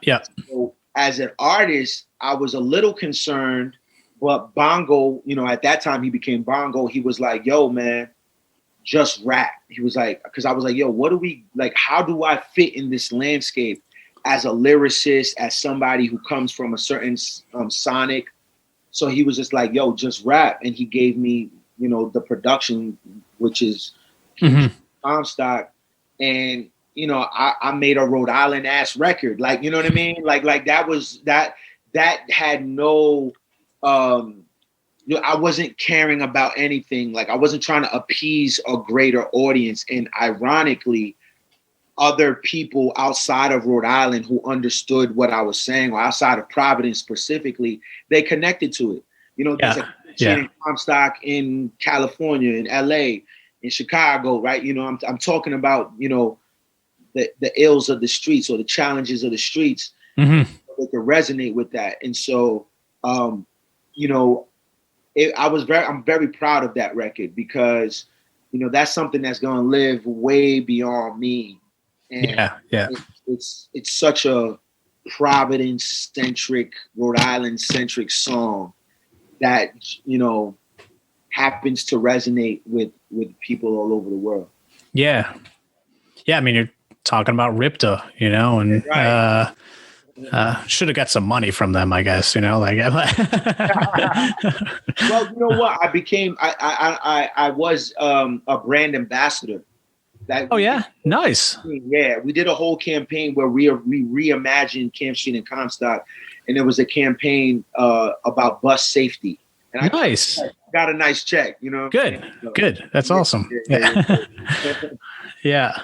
So as an artist, I was a little concerned, but Bongo, you know, at that time he became Bongo. He was like, yo, man, just rap. He was like, because I was like, yo, how do I fit in this landscape as a lyricist, as somebody who comes from a certain sonic? So he was just like, yo, just rap. And he gave me, you know, the production, which is Comstock. And, you know, I made a Rhode Island ass record. Like, you know what I mean? Like that had no, you know, I wasn't caring about anything. Like I wasn't trying to appease a greater audience. And ironically, other people outside of Rhode Island who understood what I was saying, or outside of Providence specifically, they connected to it. You know, there's a Comstock in California, in LA, in Chicago, right? You know, I'm talking about, you know, the ills of the streets or the challenges of the streets. They can resonate with that. And so, you know, I'm very proud of that record, because, you know, that's something that's going to live way beyond me. And it's such a Providence centric, Rhode Island centric song that, you know, happens to resonate with people all over the world. Yeah. I mean, you're talking about Ripta, you know, and should have got some money from them, I guess, you know, like. Well, you know what? I was a brand ambassador. Nice. Yeah, we did a whole campaign where we reimagined Camp Street and Comstock, and it was a campaign about bus safety. And I got a nice check, you know. Good. That's awesome. Yeah.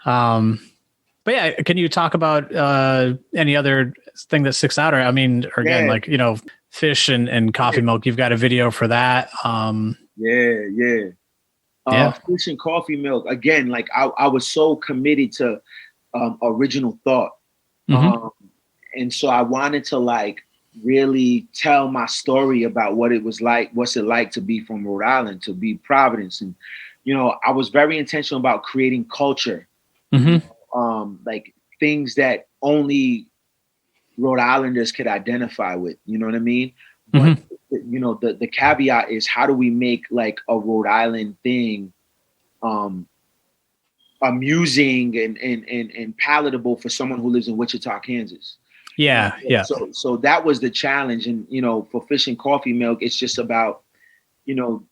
But yeah, can you talk about any other thing that sticks out? Or I mean, or again, like, you know, Fish and Coffee Milk, you've got a video for that. Fish and Coffee Milk, again, like I was so committed to original thought. And so I wanted to like really tell my story about what's it like to be from Rhode Island, to be Providence. And, you know, I was very intentional about creating culture. Like things that only Rhode Islanders could identify with, you know what I mean? But, you know, the caveat is, how do we make like a Rhode Island thing amusing and palatable for someone who lives in Wichita, Kansas? So that was the challenge. And, you know, for Fish and Coffee Milk, it's just about, you know,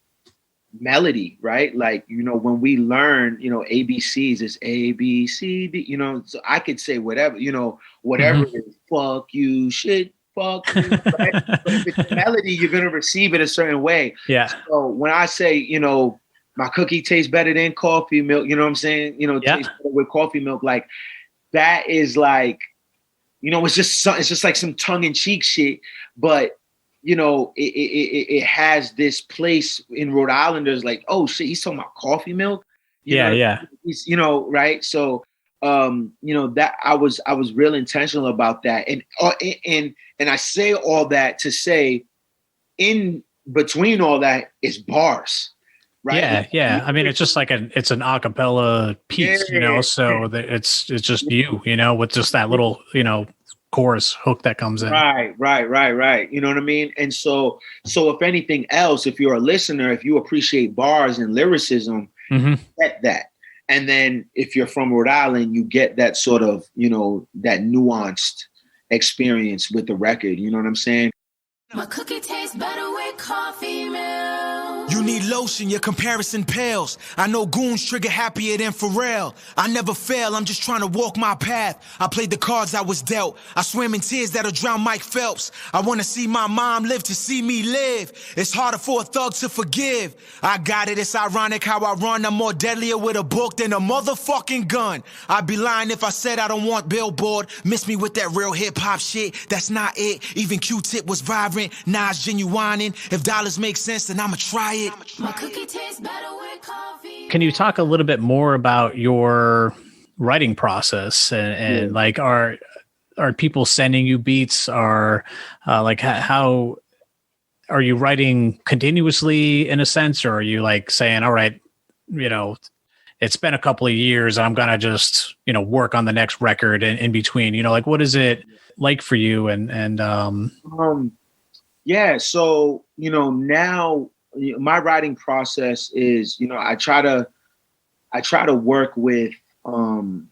melody, right? Like, you know, when we learn, you know, ABCs, it's A, B, C, D, you know, so I could say whatever, you know, whatever it is, fuck you, shit, fuck you, right? But if it's melody, you're going to receive it a certain way. So when I say, you know, my cookie tastes better than coffee milk, you know what I'm saying? You know, tastes better with coffee milk, like that is like, you know, it's just like some tongue in cheek shit, but you know, it has this place in Rhode Islanders like, oh shit, he's talking about coffee milk. You know, Yeah. he's, you know, right. So, you know, that I was real intentional about that. And I say all that to say in between all that is bars. Right. Yeah. I mean, it's just like it's an a cappella piece, you know, so that it's just you know, with just that little, you know, chorus hook that comes in. Right. You know what I mean? And so if anything else, if you're a listener, if you appreciate bars and lyricism, you get that. And then if you're from Rhode Island, you get that sort of, you know, that nuanced experience with the record. You know what I'm saying? My cookie tastes better with coffee milk. You need lotion, your comparison pales. I know goons trigger happier than Pharrell. I never fail, I'm just trying to walk my path. I played the cards I was dealt. I swam in tears that'll drown Mike Phelps. I want to see my mom live to see me live. It's harder for a thug to forgive. I got it, it's ironic how I run. I'm more deadlier with a book than a motherfucking gun. I'd be lying if I said I don't want Billboard. Miss me with that real hip-hop shit, that's not it. Even Q-Tip was vibrant, Nas genuine. If dollars make sense, then I'ma try it. My cookie tastes better with coffee. Can you talk a little bit more about your writing process and like are people sending you beats? Are like how are you writing continuously in a sense, or are you like saying, all right, you know, it's been a couple of years, I'm gonna just, you know, work on the next record in between, you know, like what is it like for you? Yeah, so, you know, now my writing process is, you know, I try to work with, you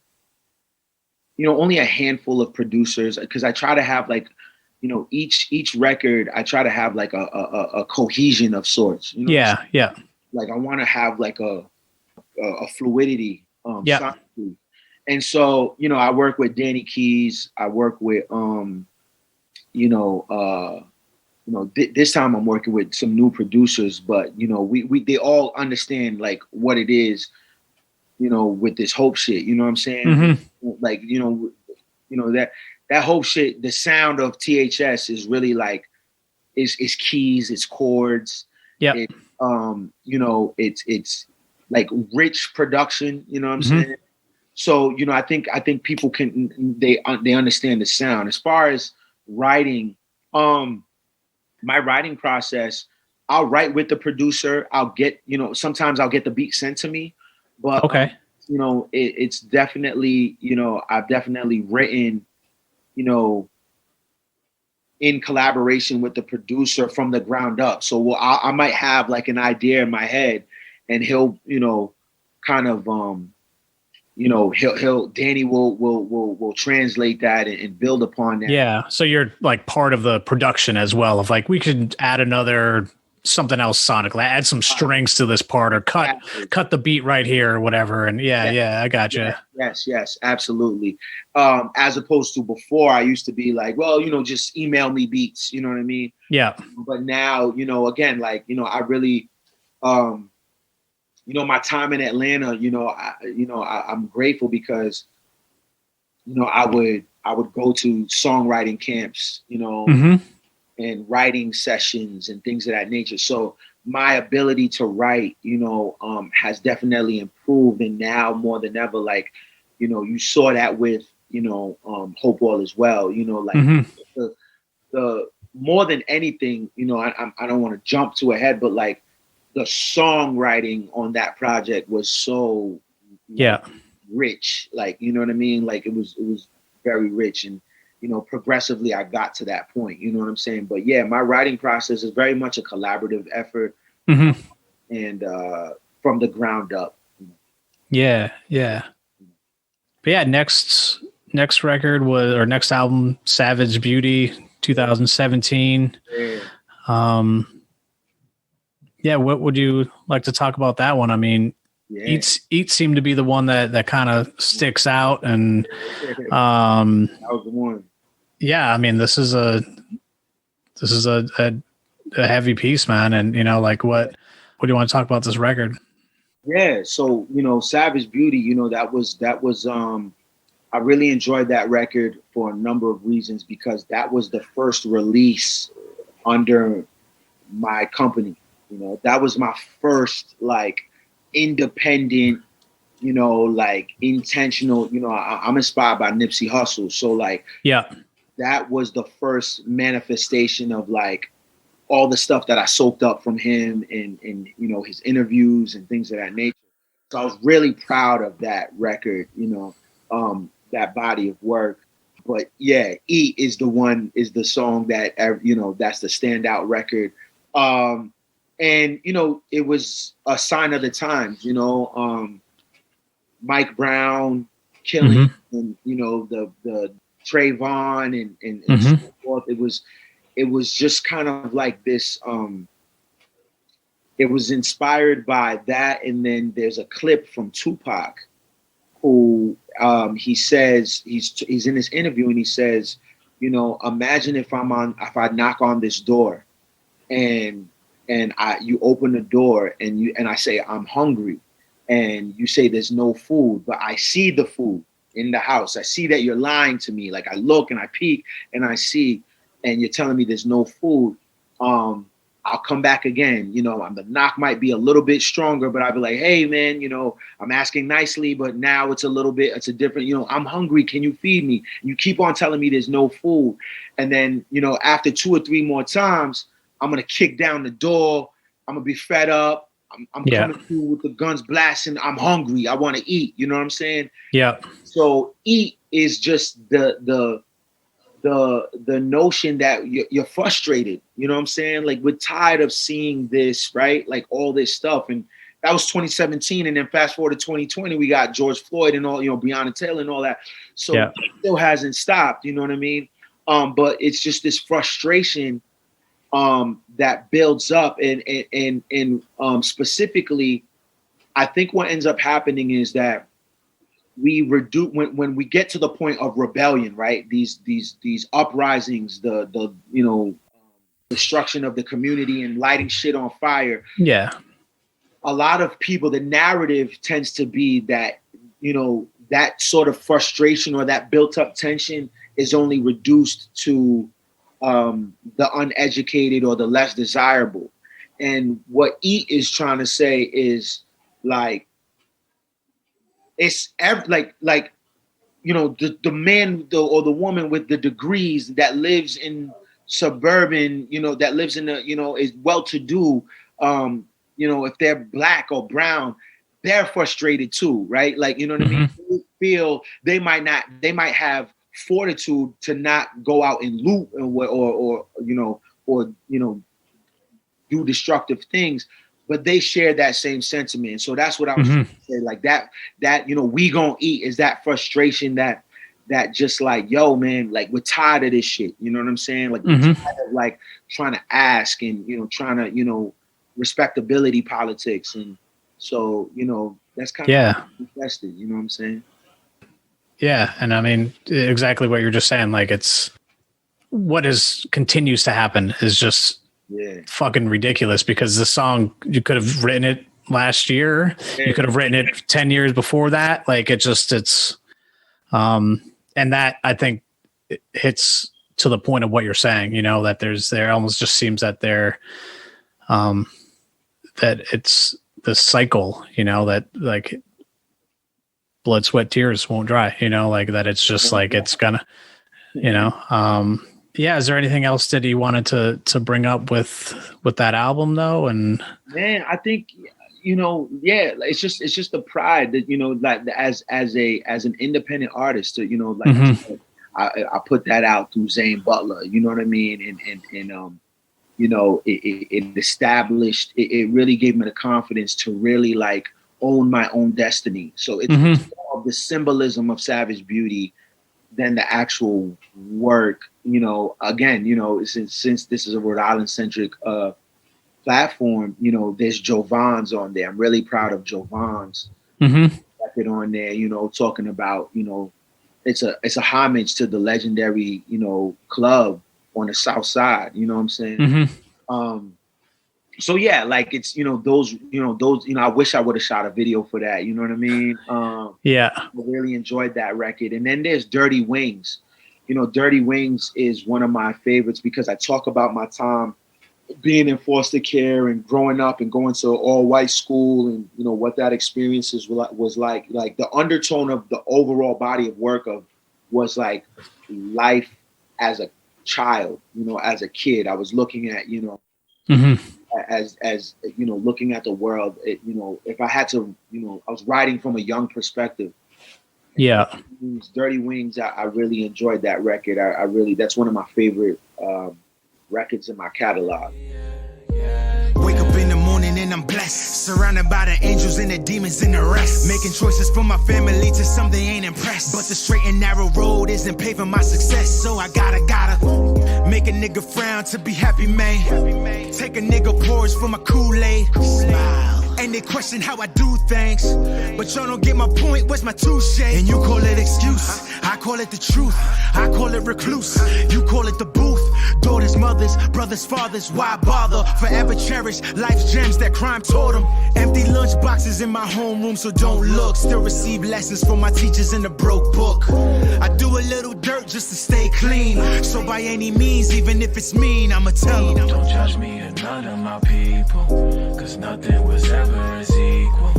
know, only a handful of producers, because I try to have like, you know, each record, I try to have like a cohesion of sorts. You know Yeah. Like I want to have like a fluidity. Sonically. And so, you know, I work with Danny Keys. I work with, this time I'm working with some new producers, but you know, they all understand like what it is, you know, with this Hope shit. You know what I'm saying? Like, you know that Hope shit. The sound of THS is really like is keys, it's chords. Yeah. You know, it's like rich production. You know what I'm saying? So you know, I think people they understand the sound. As far as writing, my writing process, I'll write with the producer. I'll get, you know, sometimes I'll get the beat sent to me, but you know, it's definitely, you know, I've definitely written, you know, in collaboration with the producer from the ground up. So I might have like an idea in my head, and he'll, you know, kind of, you know, Danny will translate that and build upon that. Yeah. So you're like part of the production as well, of like, we could add another something else sonically, add some strings to this part, or cut the beat right here or whatever. And I gotcha. Yes, absolutely. As opposed to before, I used to be like, well, you know, just email me beats, you know what I mean? Yeah. But now, you know, again, like, you know, I really, you know, my time in Atlanta, I'm grateful because, you know, I would go to songwriting camps, you know, and writing sessions and things of that nature. So my ability to write, you know, has definitely improved. And now more than ever, like, you know, you saw that with, you know, Hopewell as well, you know, like the more than anything, you know, I don't want to jump to ahead, but like, the songwriting on that project was so rich, like, you know what I mean? Like it was very rich, and, you know, progressively I got to that point, you know what I'm saying? But yeah, my writing process is very much a collaborative effort, and from the ground up. Yeah. But yeah, next record was, or next album, Savage Beauty, 2017. Yeah, what would you like to talk about that one? I mean, Eat seemed to be the one that kind of sticks out, and that was the one. Yeah, I mean, this is a heavy piece, man. And you know, like what do you want to talk about this record? Yeah, so you know, Savage Beauty, you know, that was I really enjoyed that record for a number of reasons, because that was the first release under my company. You know, that was my first like independent, you know, like intentional, you know, I'm inspired by Nipsey Hussle. So like, Yeah. that was the first manifestation of like all the stuff that I soaked up from him and you know, his interviews and things of that nature. So I was really proud of that record, you know, that body of work. But yeah, Eat is the song that, you know, that's the standout record. And, you know, it was a sign of the times, you know, Mike Brown killing and, you know, the Trayvon and so forth. It was just kind of like this, it was inspired by that. And then there's a clip from Tupac who he says, he's in this interview and he says, you know, imagine if I knock on this door and you open the door and I say, I'm hungry. And you say there's no food, but I see the food in the house. I see that you're lying to me. Like I look and I peek and I see, and you're telling me there's no food. I'll come back again. You know, the knock might be a little bit stronger, but I'll be like, hey man, you know, I'm asking nicely, but now it's a different, you know, I'm hungry. Can you feed me? You keep on telling me there's no food. And then, you know, after 2 or 3 more times, I'm going to kick down the door. I'm going to be fed up. I'm coming through with the guns blasting. I'm hungry. I want to eat. You know what I'm saying? Yeah. So Eat is just the notion that you're frustrated. You know what I'm saying? Like we're tired of seeing this, right? Like all this stuff. And that was 2017. And then fast forward to 2020, we got George Floyd and all, you know, Breonna Taylor and all that. So it still hasn't stopped. You know what I mean? But it's just this frustration that builds up and specifically, I think what ends up happening is that we reduce when we get to the point of rebellion, right? These uprisings, the you know, destruction of the community and lighting shit on fire. Yeah. A lot of people, the narrative tends to be that, you know, that sort of frustration or that built up tension is only reduced to the uneducated or the less desirable. And what Eat is trying to say is like, it's like, you know, the man or the woman with the degrees that lives in suburban, you know, that lives in the, you know, is well-to-do, you know, if they're black or brown, they're frustrated too, right? Like, you know what I mean? They feel they might have fortitude to not go out and loot or do destructive things, but they share that same sentiment. So that's what I was trying to say. Like that, you know, we gonna eat is that frustration that just like, yo, man, like we're tired of this shit. You know what I'm saying? Like we're tired of like trying to ask and, you know, trying to, you know, respectability politics. And so, you know, that's kind of invested, you know what I'm saying? Yeah. And I mean, exactly what you're just saying. Like it's what continues to happen is just fucking ridiculous, because the song, you could have written it last year. You could have written it 10 years before that. Like it's and that I think it hits to the point of what you're saying, you know, that there almost just seems that that it's the cycle, you know, that like blood, sweat, tears won't dry, you know, like that. It's just like, it's gonna, you know, yeah. Is there anything else that you wanted to bring up with that album though? And man, I think, you know, yeah, it's just the pride that, you know, like as an independent artist, to, you know, like I put that out through Zane Butler, you know what I mean? And you know, it established, it really gave me the confidence to really like own my own destiny. So it's more of the symbolism of Savage Beauty than the actual work. You know, again, you know, since this is a Rhode Island centric platform, you know, there's Jovan's on there. I'm really proud of Jovan's record on there, you know, talking about, you know, it's a homage to the legendary, you know, club on the South Side, you know what I'm saying? So yeah, like it's, you know, those, I wish I would have shot a video for that. You know what I mean? I really enjoyed that record. And then there's Dirty Wings, Dirty Wings is one of my favorites because I talk about my time being in foster care and growing up and going to all white school and, what that experience was like. Like the undertone of the overall body of work was like life as a child, as a kid. I was looking at, as looking at the world, if I had to, I was writing from a young perspective. Yeah. Dirty Wings, I really enjoyed that record. That's one of my favorite records in my catalog. Wake up in the morning and I'm blessed, surrounded by the angels and the demons and the rest, making choices for my family to some they ain't impressed, but the straight and narrow road isn't paving my success, so I gotta make a nigga frown to be happy, man. Take a nigga porridge for my Kool-Aid. Smile. And they question how I do things, but y'all don't get my point. Where's my touche? And you call it excuse, I call it the truth. I call it recluse, you call it the booth. Daughters, mothers, brothers, fathers, why bother? Forever cherish life's gems that crime taught them. Empty lunch boxes in my homeroom, so don't look. Still receive lessons from my teachers in the broke book. I do a little dirt just to stay clean, so by any means, even if it's mean, I'ma tell them. Don't judge me and none of my people, cause nothing was ever as equal.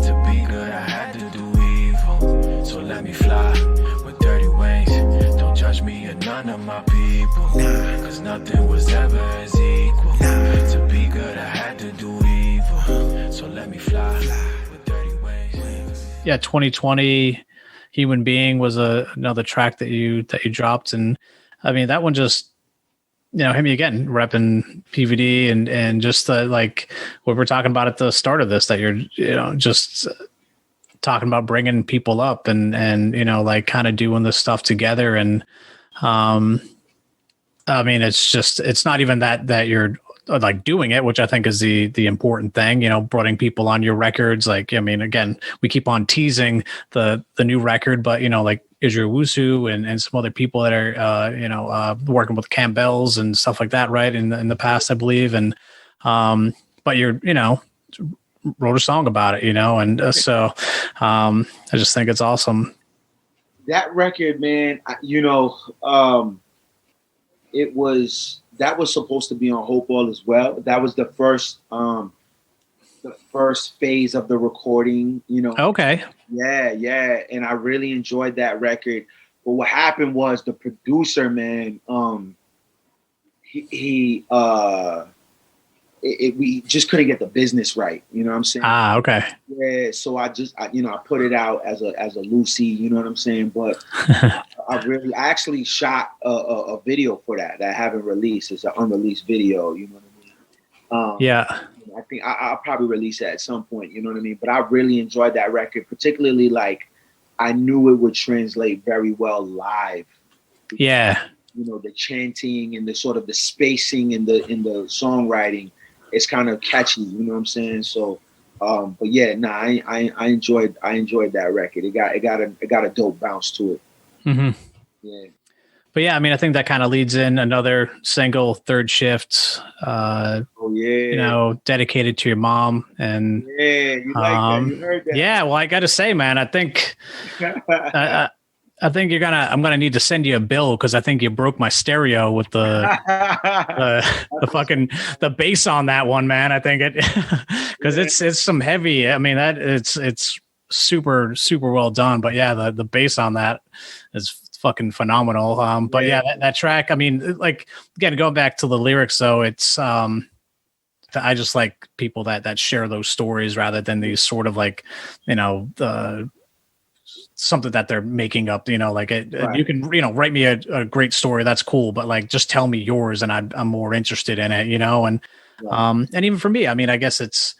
To be good, I had to do evil, so let me fly with dirty wings. Don't judge me and none of my people, cause nothing was ever as equal. To be good, I had to do evil, so let me fly with dirty wings. Yeah, 2020 Human Being was another track that you dropped, and I mean that one just hit me again, repping PVD and just like what we're talking about at the start of this, that you're just talking about bringing people up and like kind of doing this stuff together. And I mean, it's not even that you're like doing it, which I think is the important thing, bringing people on your records. Like, I mean, again, we keep on teasing the new record, but like Israel Wusu and some other people that are, working with Campbell's and stuff like that, right? In the past, I believe. And, but you're, wrote a song about it, and so I just think it's awesome. That record, man, that was supposed to be on Hopewell as well. That was the first phase of the recording, Okay. Yeah. And I really enjoyed that record. But what happened was the producer, man, we just couldn't get the business right. You know what I'm saying? Okay. Yeah. So I put it out as a Lucy, you know what I'm saying? But I actually shot a video for that I haven't released. It's an unreleased video, you know what I mean? Yeah. I think I'll probably release that at some point, you know what I mean? But I really enjoyed that record, particularly like I knew it would translate very well live. Yeah. The chanting and the sort of the spacing in the songwriting, it's kind of catchy, you know what I'm saying? So, but yeah, I enjoyed that record. It got a dope bounce to it. Mm-hmm. Yeah. But yeah, I mean, I think that kind of leads in another single, Third Shift. Dedicated to your mom. And yeah, you like that? You heard that? Yeah, well, I got to say, man, I think I think I'm gonna need to send you a bill because I think you broke my stereo with the bass on that one, man. I think it because it's some heavy. I mean, that it's super well done. But yeah, the bass on that is fucking phenomenal. But yeah, that track, I mean, like, again, going back to the lyrics though, it's I just like people that share those stories rather than these sort of like, something that they're making up, like it, right. You can, write me a great story. That's cool. But like, just tell me yours and I'm more interested in it, and, yeah. And even for me, I mean, I guess it's,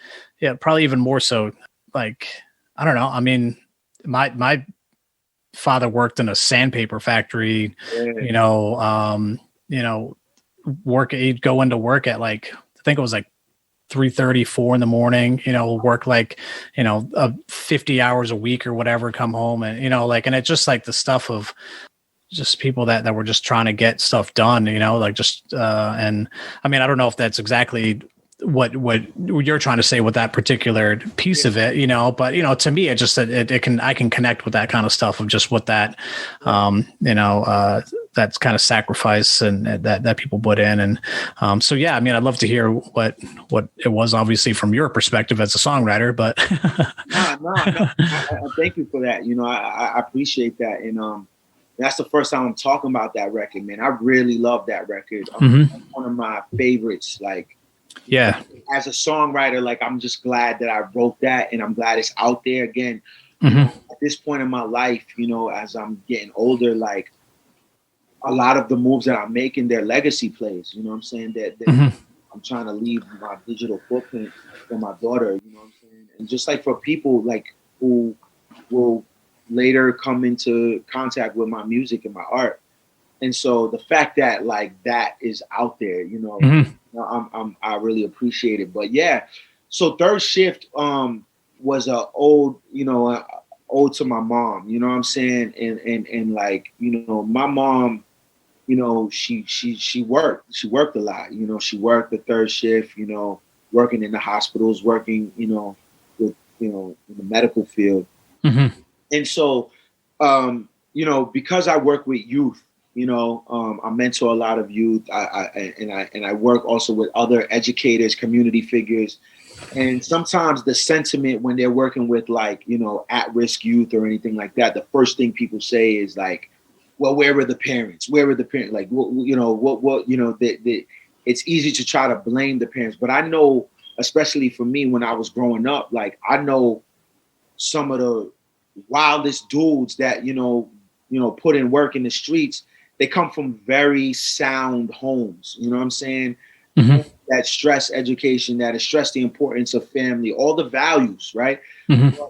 probably even more so like, I don't know. I mean, my father worked in a sandpaper factory, he'd go into work at like, I think it was like 3:30, 4 in the morning, work like, 50 hours a week or whatever, come home and, and it's just like the stuff of just people that were just trying to get stuff done, like just, and I mean, I don't know if that's exactly what you're trying to say with that particular piece of it, but, to me, it just, I can connect with that kind of stuff of just what that kind of sacrifice and that people put in. And so, yeah, I mean, I'd love to hear what it was, obviously from your perspective as a songwriter, but. No, I thank you for that. You know, I appreciate that. And that's the first time I'm talking about that record, man. I really love that record. It's one of my favorites. Like, yeah, as a songwriter, like, I'm just glad that I wrote that, and I'm glad it's out there again. At this point in my life, you know, as I'm getting older, like, a lot of the moves that I'm making, they're legacy plays. You know what I'm saying? That I'm trying to leave my digital footprint for my daughter. You know what I'm saying? And just like for people like who will later come into contact with my music and my art. And so the fact that like that is out there, you know, I really appreciate it. But yeah, so Third Shift was a ode to my mom, you know what I'm saying? And like, you know, my mom, you know, she worked a lot, you know, she worked the third shift, you know, working in the hospitals, working, you know, with, you know, in the medical field. And so, you know, because I work with youth, you know, I mentor a lot of youth. I work also with other educators, community figures. And sometimes the sentiment when they're working with, like, you know, at-risk youth or anything like that, the first thing people say is like, well, where were the parents? Where were the parents? Like, you know, it's easy to try to blame the parents. But I know, especially for me, when I was growing up, like, I know some of the wildest dudes that, you know, put in work in the streets, they come from very sound homes. You know what I'm saying? That stress education, that stress the importance of family, all the values, right?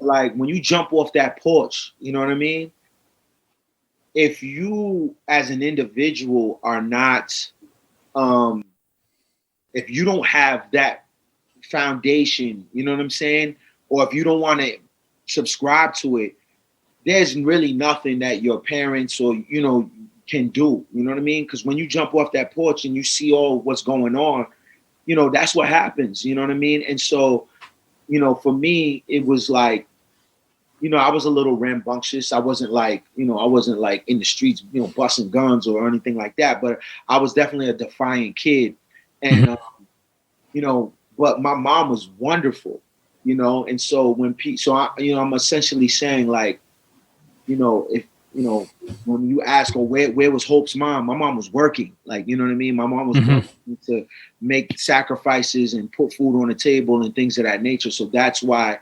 Like, when you jump off that porch, you know what I mean? If you as an individual are not, if you don't have that foundation, you know what I'm saying? Or if you don't want to subscribe to it, there's really nothing that your parents or, you know, can do. You know what I mean? Because when you jump off that porch and you see all what's going on, you know, that's what happens. You know what I mean? And so, you know, for me, it was like, you know, I was a little rambunctious. I wasn't like in the streets, you know, busting guns or anything like that. But I was definitely a defiant kid. And, you know, but my mom was wonderful, you know. And so I'm essentially saying, like, you know, if, you know, when you ask her where was Hope's mom, my mom was working. Like, you know what I mean? My mom was working to make sacrifices and put food on the table and things of that nature. So that's why,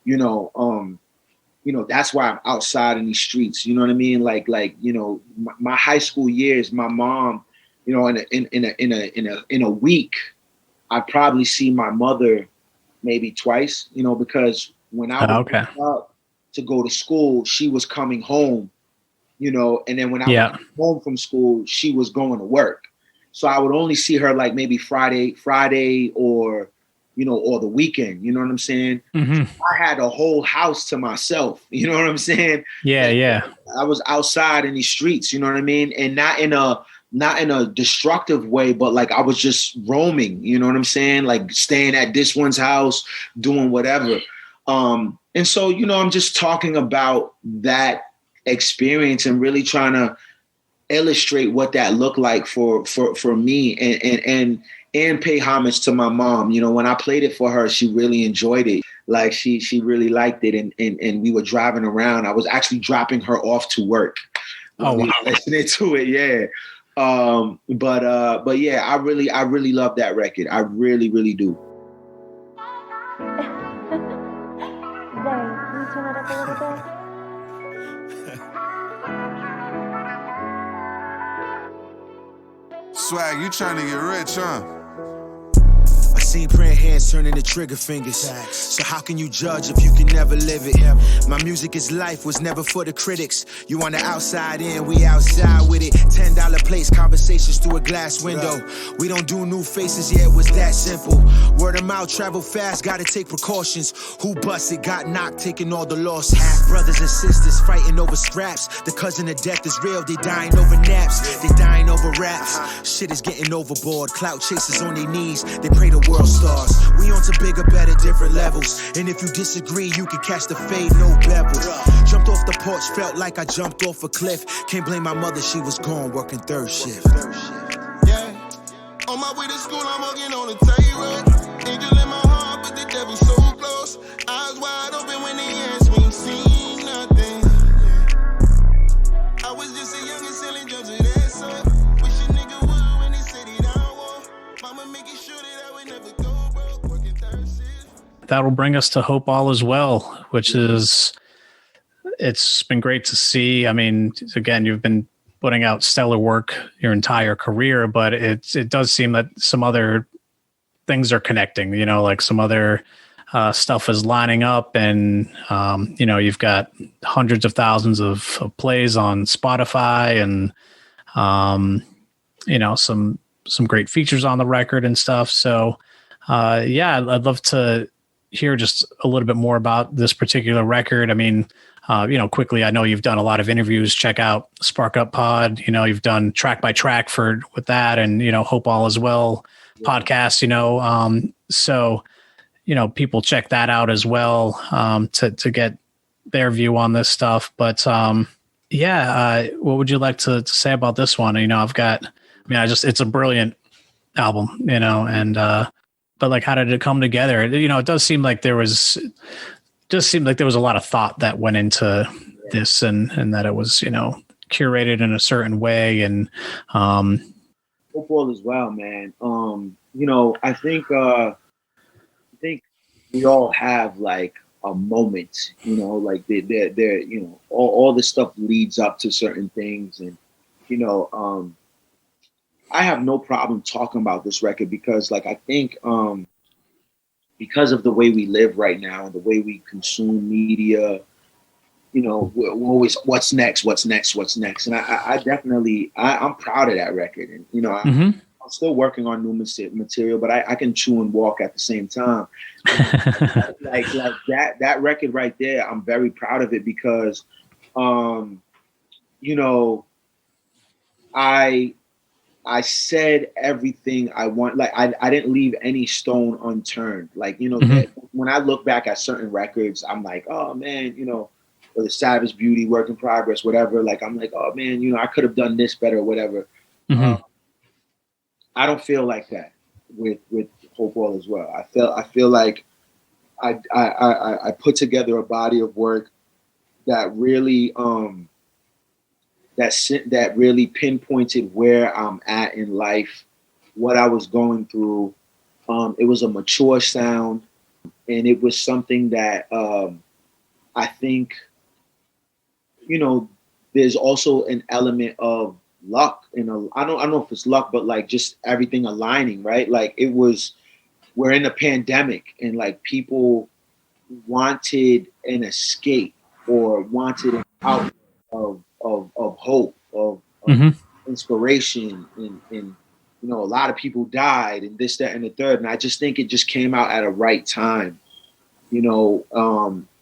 that's why I'm outside in these streets. You know what I mean? Like, you know, my high school years, my mom, you know, in a week, I probably see my mother maybe twice, you know, because when I would wake up to go to school, she was coming home, you know, and then when I went home from school, she was going to work. So I would only see her like maybe Friday or, you know, or the weekend, you know what I'm saying? I had a whole house to myself, you know what I'm saying? Yeah. I was outside in these streets, you know what I mean? And not in a destructive way, but like I was just roaming, you know what I'm saying? Like staying at this one's house, doing whatever. And so, you know, I'm just talking about that experience and really trying to illustrate what that looked like for me and pay homage to my mom. You know, when I played it for her, she really enjoyed it. Like she really liked it. And we were driving around. I was actually dropping her off to work. Oh, wow. Listening to it. Yeah. But yeah, I really love that record. I really, really do. Swag, you trying to get rich, huh? I seen praying hands turn into trigger fingers. So how can you judge if you can never live it? My music is life, was never for the critics. You on the outside in, we outside with it. $10 plates, conversations through a glass window. We don't do new faces, yeah, it was that simple. Word of mouth, travel fast, gotta take precautions. Who busted, got knocked, taking all the loss. Half brothers and sisters fighting over scraps. The cousin of death is real, they dying over naps. They dying over raps. Shit is getting overboard, clout chasers on their knees. They pray the world stars. We on to bigger, better, different levels. And if you disagree, you can catch the fade, no bevel. Jumped off the porch, felt like I jumped off a cliff. Can't blame my mother, she was gone working third shift. Yeah, on my way to school, I'm walking on a tightrope. Angel in my heart, but the devil's so close. Eyes wide open when they ask me, see nothing. I was just a young and silly jump to that song. Wish a nigga would when he said he don't want. Mama making sure that I would never go broke, working third shift. That'll bring us to Hope All Is Well, which is, it's been great to see. I mean, again, you've been putting out stellar work your entire career, but it does seem that some other things are connecting, you know, like some other stuff is lining up, and you know, you've got hundreds of thousands of plays on Spotify, and you know, some great features on the record and stuff. So yeah, I'd love to hear just a little bit more about this particular record. I mean, you know, quickly, I know you've done a lot of interviews. Check out Spark Up Pod. You know, you've done track by track with that, and, you know, Hope All Is Well podcast, you know, so, you know, people check that out as well, to get their view on this stuff. But yeah, what would you like to say about this one? You know, it's a brilliant album, you know, and but like, how did it come together? You know, it does seem like there was a lot of thought that went into this, and that it was, you know, curated in a certain way. And Hope All Is Well, man. You know, I think we all have like a moment, you know, like they're you know, all this stuff leads up to certain things. And, you know, I have no problem talking about this record because, like, I think because of the way we live right now and the way we consume media, you know, we're always what's next. And I definitely, I'm proud of that record. And, you know, I'm still working on new material, but I can chew and walk at the same time. like that record right there, I'm very proud of it because, you know, I said everything I want. Like I didn't leave any stone unturned. Like, you know, when I look back at certain records, I'm like, oh man, you know, or the Savage Beauty, Work in Progress, whatever. Like, I'm like, oh man, you know, I could have done this better, whatever. I don't feel like that with Hope All Is Well. I feel like I put together a body of work that really that really pinpointed where I'm at in life, what I was going through. It was a mature sound, and it was something that I think, you know, there's also an element of luck. You know, I don't know if it's luck, but like just everything aligning, right? Like we're in a pandemic, and like people wanted an escape or wanted an outlet of hope, of inspiration, and you know, a lot of people died, and this, that, and the third. And I just think it just came out at a right time, you know,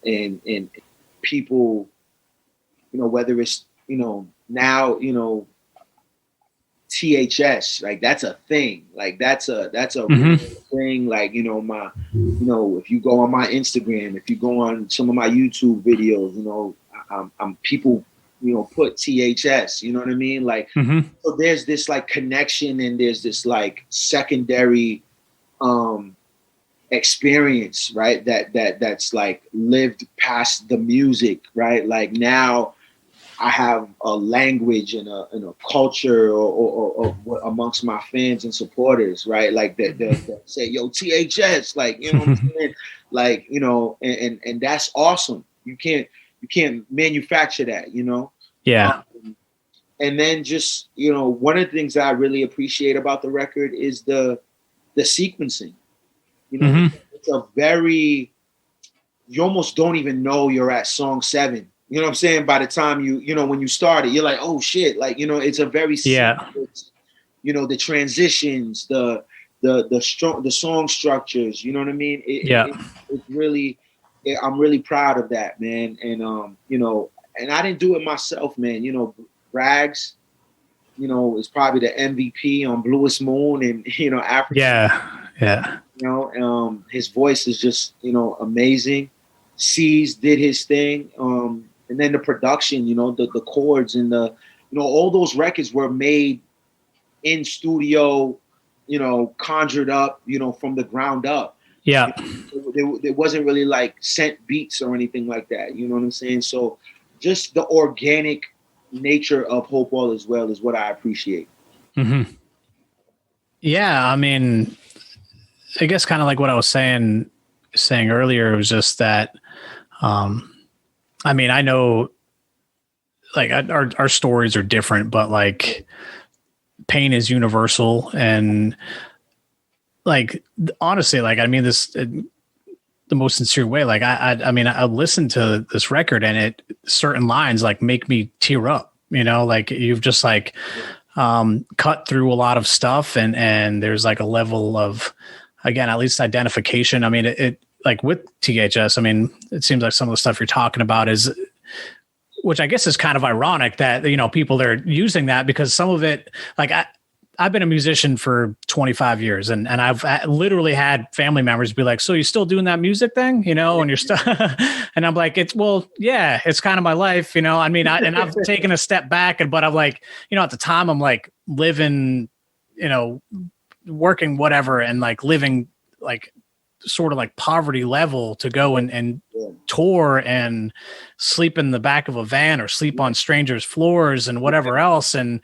and people, you know, whether it's, you know, now, you know, THS, like that's a thing, like that's a real thing. Like, you know, if you go on my Instagram, if you go on some of my YouTube videos, you know, I'm people, you know, put THS, you know what I mean? Like, so there's this like connection, and there's this like secondary experience, right? That's like lived past the music, right? Like now I have a language and a culture or amongst my fans and supporters, right? Like that say, yo, THS, like, you know what I'm saying? Like, you know, and that's awesome. You can't manufacture that, you know? Yeah. And then just, you know, one of the things that I really appreciate about the record is the sequencing. You know, it's a very, you almost don't even know you're at song 7. You know what I'm saying? By the time you know, when you start it, you're like, oh shit. Like, you know, it's a very, you know, the transitions, the song structures, you know what I mean? It's really, I'm really proud of that, man. And, you know, and I didn't do it myself, man. You know, Rags, you know, is probably the MVP on Bluest Moon and, you know, Africa. Yeah. You know, his voice is just, you know, amazing. C's did his thing. And then the production, you know, the chords and the, you know, all those records were made in studio, you know, conjured up, you know, from the ground up. Yeah. It wasn't really like sent beats or anything like that. You know what I'm saying? So just the organic nature of Hope All Is Well is what I appreciate. Mm-hmm. Yeah. I mean, I guess kind of like what I was saying earlier, it was just that, I mean, I know like our stories are different, but like pain is universal. And like, honestly, like, I mean, this, the most sincere way, like I mean, I listened to this record and certain lines like make me tear up, you know, like you've just like, cut through a lot of stuff and there's like a level of, again, at least identification. I mean, it like with THS, I mean, it seems like some of the stuff you're talking about is, which I guess is kind of ironic that, you know, people are using that because some of it, like I've been a musician for 25 years and I've literally had family members be like, so you still doing that music thing, you know, and you're still, and I'm like, well, yeah, it's kind of my life, you know, I mean, and I've taken a step back but I'm like, you know, at the time I'm like living, you know, working whatever and like living like sort of like poverty level to go and tour and sleep in the back of a van or sleep on strangers' floors and whatever else. And,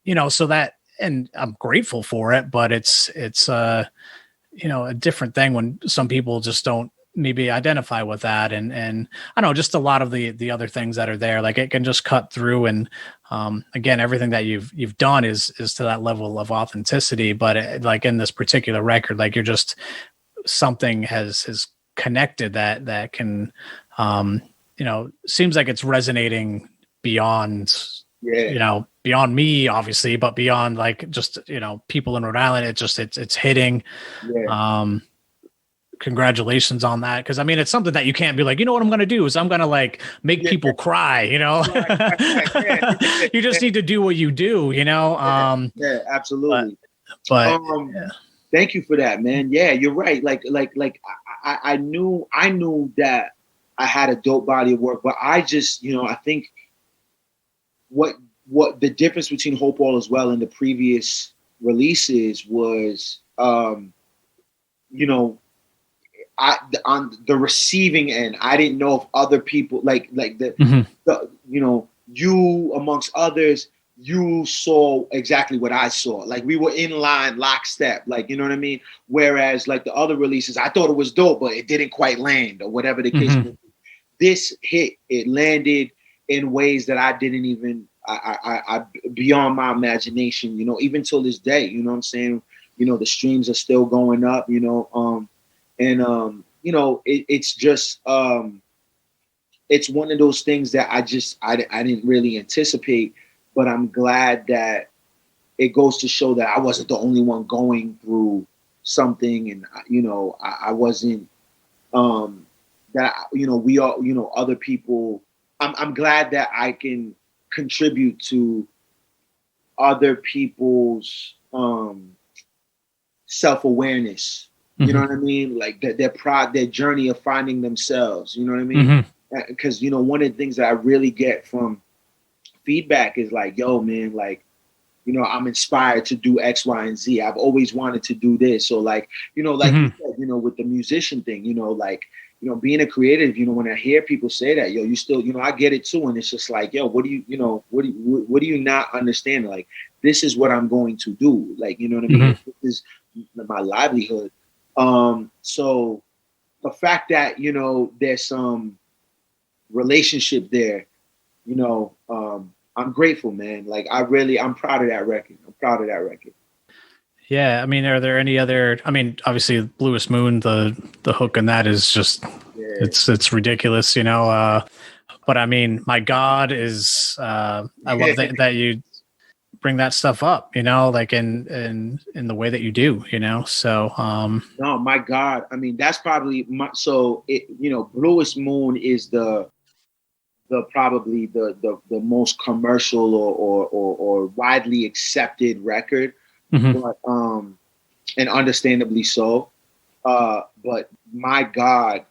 you know, so that, and I'm grateful for it, but it's you know, a different thing when some people just don't maybe identify with that. And I don't know, just a lot of the other things that are there, like it can just cut through. And, again, everything that you've done is to that level of authenticity, but like in this particular record, like you're just, something has connected that can, you know, seems like it's resonating beyond, you know, beyond me, obviously, but beyond like just, you know, people in Rhode Island. It's hitting. Congratulations on that. Cause I mean, it's something that you can't be like, you know what I'm going to do is I'm going to like make people cry, you know, you just need to do what you do, you know? Absolutely. But thank you for that, man. Yeah, you're right. Like I knew that I had a dope body of work, but I just, you know, I think what the difference between Hope All Is Well and the previous releases was, you know, on the receiving end, I didn't know if other people like the you know, you amongst others, you saw exactly what I saw. Like we were in line, lockstep, like, you know what I mean? Whereas like the other releases, I thought it was dope, but it didn't quite land or whatever the case was. This hit, it landed in ways that I didn't even, I beyond my imagination, you know, even till this day, you know what I'm saying? You know, the streams are still going up, you know, you know, it's just, it's one of those things that I didn't really anticipate. But I'm glad that it goes to show that I wasn't the only one going through something, and you know, I wasn't. That you know, we all, you know, other people. I'm glad that I can contribute to other people's self-awareness. You know what I mean? Like their journey of finding themselves. You know what I mean? Because you know, one of the things that I really get from feedback is like, yo, man, like, you know, I'm inspired to do X, Y, and Z. I've always wanted to do this. So like, you know, like you said, you know, with the musician thing, you know, like, you know, being a creative, you know, when I hear people say that, yo, you still, you know, I get it too. And it's just like, yo, what do you not understand? Like, this is what I'm going to do. Like, you know what I mean? This is my livelihood. So the fact that, you know, there's some relationship there, you know, I'm grateful, man. Like I'm proud of that record. Yeah. I mean, are there any other, I mean, obviously Bluest Moon, the hook in that is just, it's ridiculous, you know? But I mean, My God is, I love that you bring that stuff up, you know, like in the way that you do, you know? So, no, My God. I mean, that's probably you know, Bluest Moon is probably the most commercial or widely accepted record. But and understandably so. But my God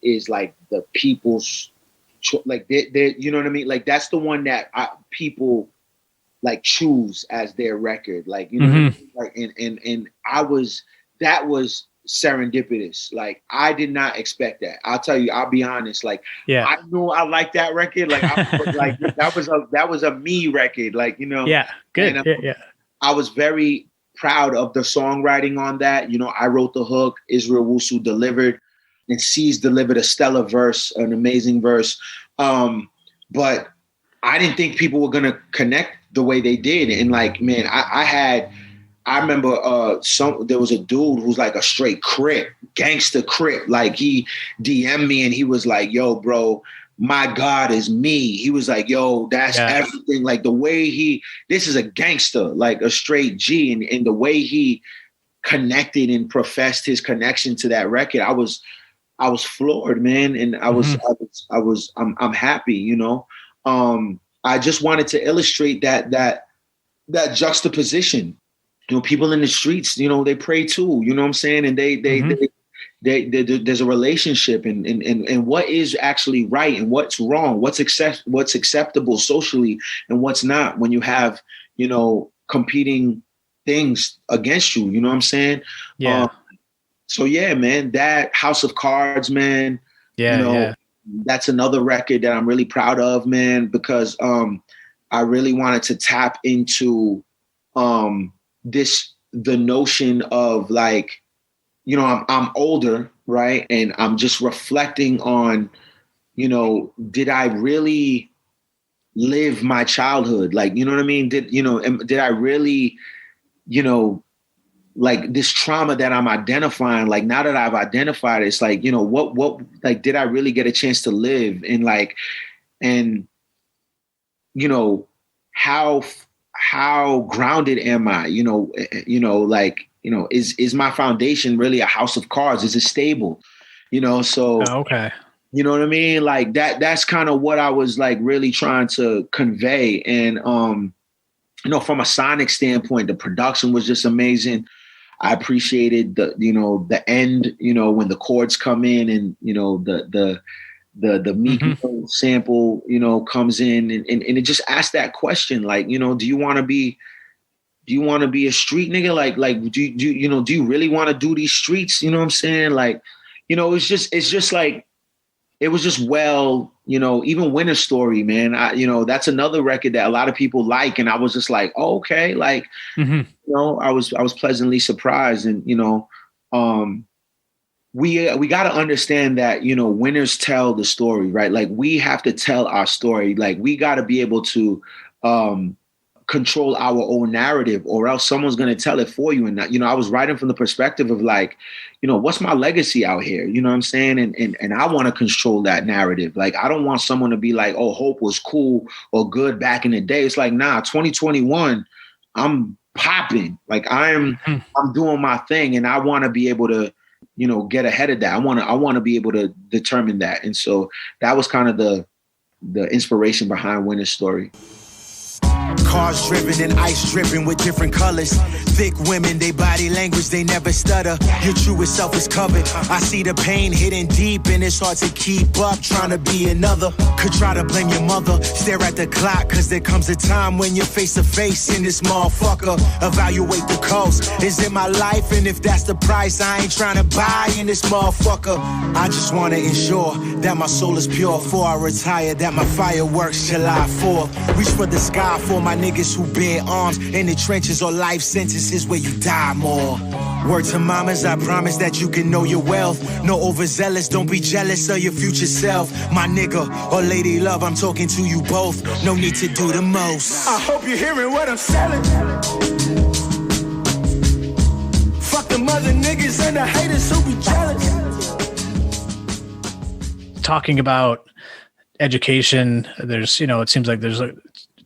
is like the people's, like they you know what I mean? Like that's the one that people like choose as their record. Like, you know, what I mean? Like, and that was serendipitous. Like I did not expect that. I'll tell you, I'll be honest. Like, I knew I liked that record. Like, like that was a me record. Like, you know, good. And, I was very proud of the songwriting on that. You know, I wrote the hook, Israel Wusu delivered, and C's delivered a stellar verse, an amazing verse. But I didn't think people were gonna connect the way they did. And like, man, I remember there was a dude who's like a straight Crip, gangster Crip. Like he DM'd me and he was like, yo, bro, my God is me. He was like, yo, that's everything. Like the way this is a gangster, like a straight G. And the way he connected and professed his connection to that record, I was floored, man. And I'm happy, you know. I just wanted to illustrate that juxtaposition. You know, people in the streets, you know, they pray too, you know what I'm saying? And there's a relationship and what is actually right and what's wrong, what's acceptable socially and what's not when you have, you know, competing things against you, you know what I'm saying? Yeah. So yeah, man, that House of Cards, man, that's another record that I'm really proud of, man, because I really wanted to tap into the notion of like, you know, I'm older, right? And I'm just reflecting on, you know, did I really live my childhood? Like, you know what I mean? Did I really, you know, like this trauma that I'm identifying, like now that I've identified, it's like, you know, what, like, did I really get a chance to live? And like, and, you know, how grounded am I? You know, like, you know, is my foundation really a house of cards? Is it stable? You know, so, okay. You know what I mean? Like that's kind of what I was like really trying to convey. And, you know, from a sonic standpoint, the production was just amazing. I appreciated the end, you know, when the chords come in and, you know, the Meek sample, you know, comes in and it just asks that question, like, you know, do you want to be a street nigga? Like, do you really want to do these streets? You know what I'm saying? Like, you know, it's just like, it was just, well, you know, even Winter Story, man, you know, that's another record that a lot of people like. And I was just like, oh, okay. Like, you know, I was pleasantly surprised. And, you know, we got to understand that, you know, winners tell the story, right? Like we have to tell our story. Like we got to be able to control our own narrative, or else someone's going to tell it for you. And, you know, I was writing from the perspective of like, you know, what's my legacy out here? You know what I'm saying? And I want to control that narrative. Like, I don't want someone to be like, oh, Hope was cool or good back in the day. It's like, nah, 2021, I'm popping. Like I'm doing my thing, and I want to be able to, you know, get ahead of that. I want to be able to determine that. And so that was kind of the inspiration behind Winner's Story. Cars driven and ice dripping with different colors. Thick women, they body language, they never stutter. Your truest self is covered. I see the pain hidden deep, and it's hard to keep up, trying to be another. Could try to blame your mother, stare at the clock, cause there comes a time when you're face to face in this motherfucker. Evaluate the cost. Is it my life? And if that's the price, I ain't trying to buy in this motherfucker. I just wanna ensure that my soul is pure before I retire, that my fireworks July 4th. Reach for the sky for my niggas who bear arms in the trenches, or life sentences where you die more. Word to mamas, I promise that you can know your wealth. No overzealous, don't be jealous of your future self. My nigga or lady love, I'm talking to you both. No need to do the most. I hope you're hearing what I'm selling. Fuck the mother niggas and the haters who be jealous. Talking about education, there's, you know, it seems like there's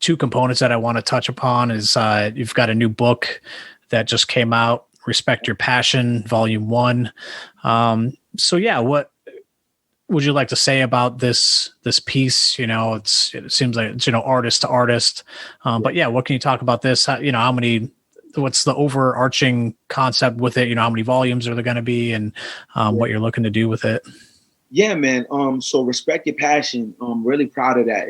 two components that I want to touch upon. Is you've got a new book that just came out, Respect Your Passion, Volume 1. So yeah, what would you like to say about this piece? You know, it seems like it's, you know, artist to artist. But yeah, what can you talk about this? How, you know, how many what's the overarching concept with it? You know, how many volumes are there going to be, and what you're looking to do with it? Yeah, man. So Respect Your Passion. I'm really proud of that.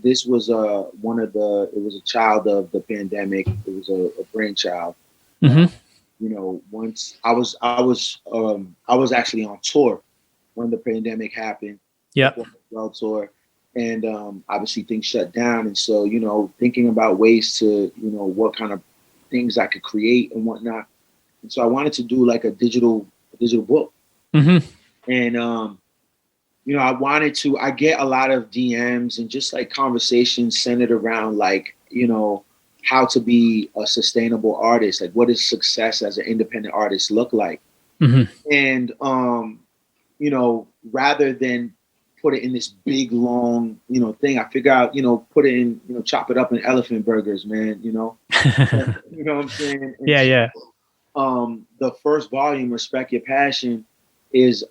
This was it was a child of the pandemic. It was a brainchild. Mm-hmm. You know, once I was actually on tour when the pandemic happened. Yeah. World tour, and obviously things shut down, and so, you know, thinking about ways to, you know, what kind of things I could create and whatnot. And so I wanted to do like a digital book. Mm-hmm. And you know, I get a lot of DMs and just like conversations centered around like, you know, how to be a sustainable artist. Like, what does success as an independent artist look like? Mm-hmm. And you know, rather than put it in this big long, you know, thing, I figure out, you know, put it in, you know, chop it up in elephant burgers, man, you know. You know what I'm saying? And Yeah. the first volume, Respect Your Passion, is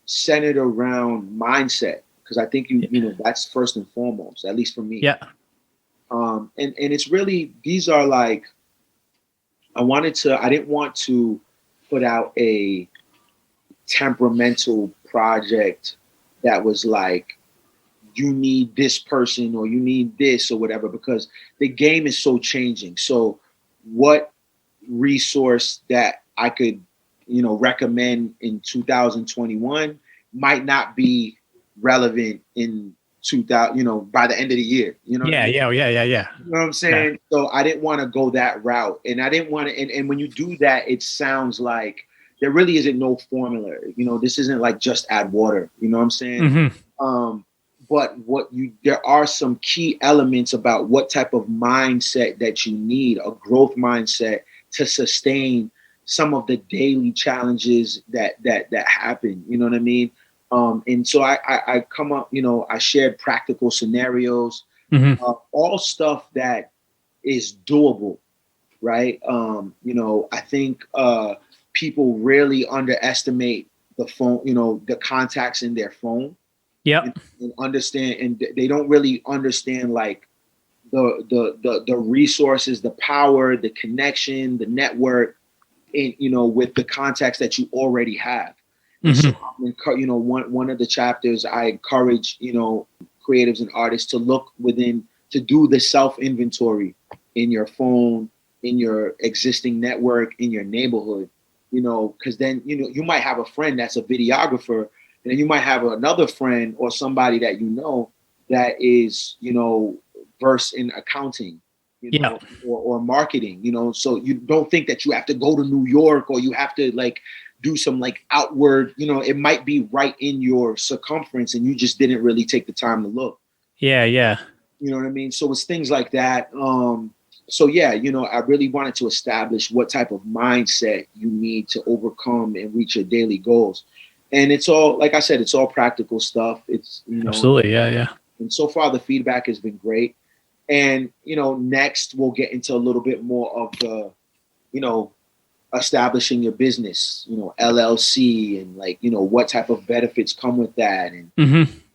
centered around mindset, because I think you know, that's first and foremost, at least for me. Yeah. And it's really, these are like, I didn't want to put out a temperamental project that was like, you need this person or you need this or whatever, because the game is so changing. So what resource that I could, you know, recommend in 2021 might not be relevant in 2000, you know, by the end of the year, you know? Yeah. You know what I'm saying? Yeah. So I didn't want to go that route, and I didn't want to, and when you do that, it sounds like there really isn't no formula. You know, this isn't like just add water, you know what I'm saying? Mm-hmm. But there are some key elements about what type of mindset that you need, a growth mindset to sustain some of the daily challenges that happen, you know what I mean? And so I come up, you know, I shared practical scenarios, Mm-hmm. all stuff that is doable, right? You know, I think people really underestimate the phone, you know, the contacts in their phone. Yep. And understand, and they don't really understand like the resources, the power, the connection, the network, in, you know, with the contacts that you already have. And so, you know, one of the chapters, I encourage, you know, creatives and artists to look within, to do the self inventory in your phone, in your existing network, in your neighborhood, you know, because then, you know, you might have a friend that's a videographer, and then you might have another friend or somebody that, you know, that is, you know, versed in accounting, you know, or marketing, you know, so you don't think that you have to go to New York or you have to like do some like outward, you know, it might be right in your circumference and you just didn't really take the time to look. Yeah. You know what I mean? So it's things like that. So yeah, you know, I really wanted to establish what type of mindset you need to overcome and reach your daily goals. And it's all, like I said, it's all practical stuff. It's, you know, Absolutely. Yeah. And so far the feedback has been great. And, you know, next we'll get into a little bit more of the, you know, establishing your business, you know, LLC, and like, you know, what type of benefits come with that, and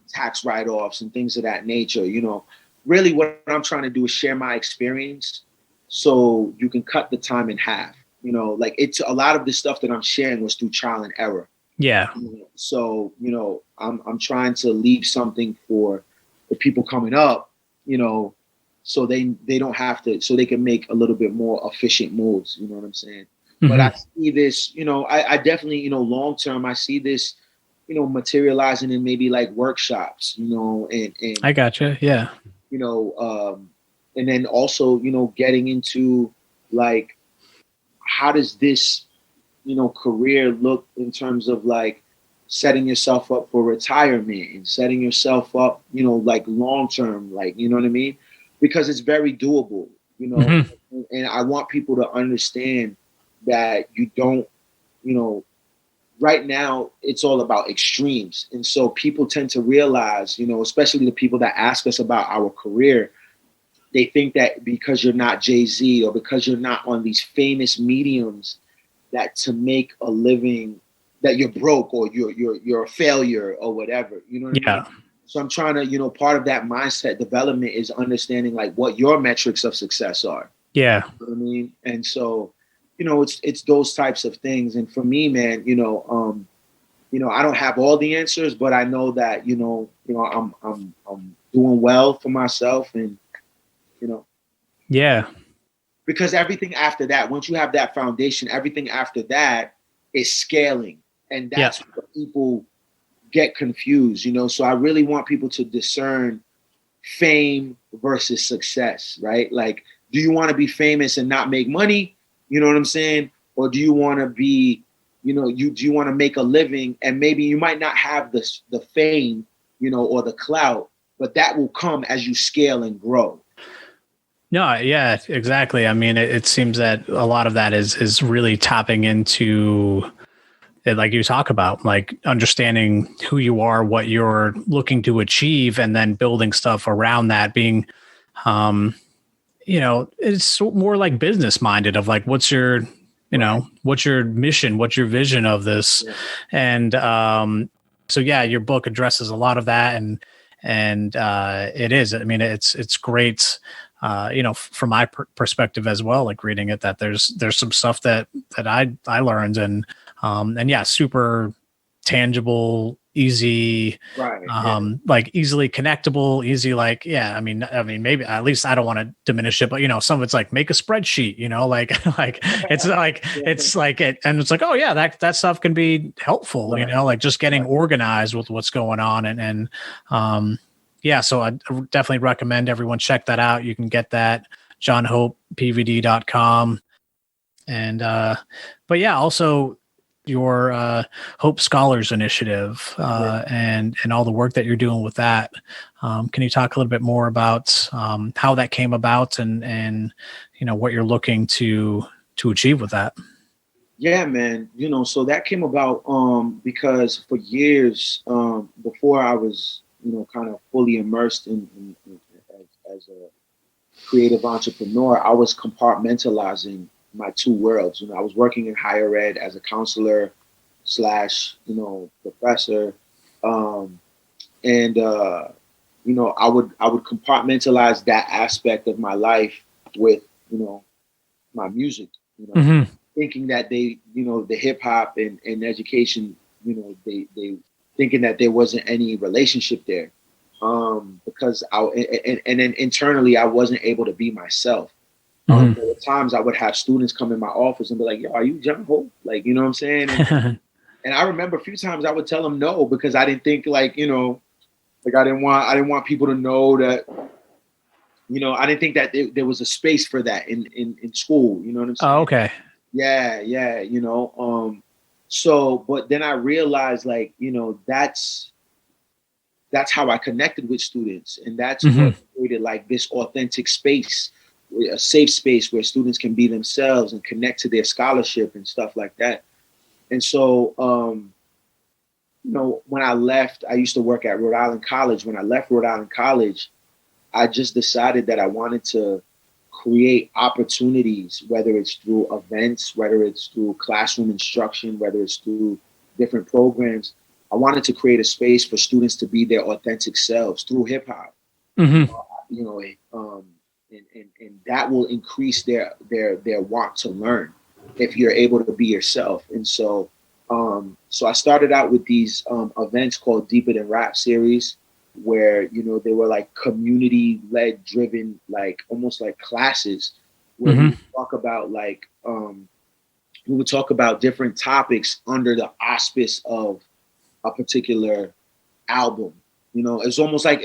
tax write-offs and things of that nature. You know, really what I'm trying to do is share my experience so you can cut the time in half. You know, like it's a lot of the stuff that I'm sharing was through trial and error. Yeah. So, you know, I'm trying to leave something for the people coming up, you know, so they don't have to, so they can make a little bit more efficient moves. You know what I'm saying? But I see this, you know, I definitely, you know, long term, I see this, you know, materializing in maybe like workshops, you know, and I gotcha. Yeah. You know, and then also, you know, getting into like, how does this, you know, career look in terms of like setting yourself up for retirement and setting yourself up, you know, like long term, like, you know what I mean? Because it's very doable, you know, and I want people to understand that you don't, you know, right now it's all about extremes. And so people tend to realize, you know, especially the people that ask us about our career, they think that because you're not Jay-Z or because you're not on these famous mediums, that to make a living, that you're broke or you're a failure or whatever, you know what I mean? So I'm trying to, you know, part of that mindset development is understanding like what your metrics of success are. Yeah. You know what I mean? And so, it's those types of things. And for me, man, I don't have all the answers, but I know that, I'm doing well for myself, and, Yeah. because everything after that, once you have that foundation, everything after that is scaling. And that's what people get confused, So I really want people to discern fame versus success, right? Like, do you want to be famous and not make money? You know what I'm saying? Or do you want to be, do you want to make a living, and maybe you might not have the fame, or the clout, but that will come as you scale and grow. No, yeah, exactly. I mean, it seems that a lot of that is really tapping into it, like you talk about, like understanding who you are, what you're looking to achieve, and then building stuff around that. Being, it's more like business minded of like, what's your, what's your mission, what's your vision of this, and so yeah, your book addresses a lot of that, and it is. I mean, it's great. From my perspective as well, like reading it, that there's some stuff that I learned, and yeah, super tangible, easy, right, like easily connectable, easy, like, yeah, I mean, maybe, at least I don't want to diminish it, but some of it's like, make a spreadsheet, like it's like, it's like it, and it's like, oh yeah, that stuff can be helpful, like just getting organized with what's going on, and yeah, so I definitely recommend everyone check that out. You can get that jonhopepvd.com. And but yeah, also your Hope Scholars Initiative, and all the work that you're doing with that. Can you talk a little bit more about how that came about, and what you're looking to achieve with that? Yeah, man. So that came about because for years before I was kind of fully immersed in as a creative entrepreneur, I was compartmentalizing my two worlds. I was working in higher ed as a counselor / professor, and I would compartmentalize that aspect of my life with my music. Thinking that they, the hip hop and education, they thinking that there wasn't any relationship there, because and then internally I wasn't able to be myself. There were times I would have students come in my office and be like, "Yo, are you Jon Hope?" Like, you know what I'm saying? And I remember a few times I would tell them no, because I didn't think like, like I didn't want people to know that, I didn't think that there was a space for that in school. You know what I'm saying? Oh, okay. Yeah. So, but then I realized, like, that's how I connected with students, and that's what created like this authentic space, a safe space where students can be themselves and connect to their scholarship and stuff like that. And so, when I left, I used to work at Rhode Island College. When I left Rhode Island College, I just decided that I wanted to create opportunities, whether it's through events, whether it's through classroom instruction, whether it's through different programs. I wanted to create a space for students to be their authentic selves through hip hop. And that will increase their want to learn if you're able to be yourself. And so, so I started out with these events called Deeper Than Rap series, where they were like community-led driven, like almost like classes, where we would talk about like we would talk about different topics under the auspice of a particular album. It was almost like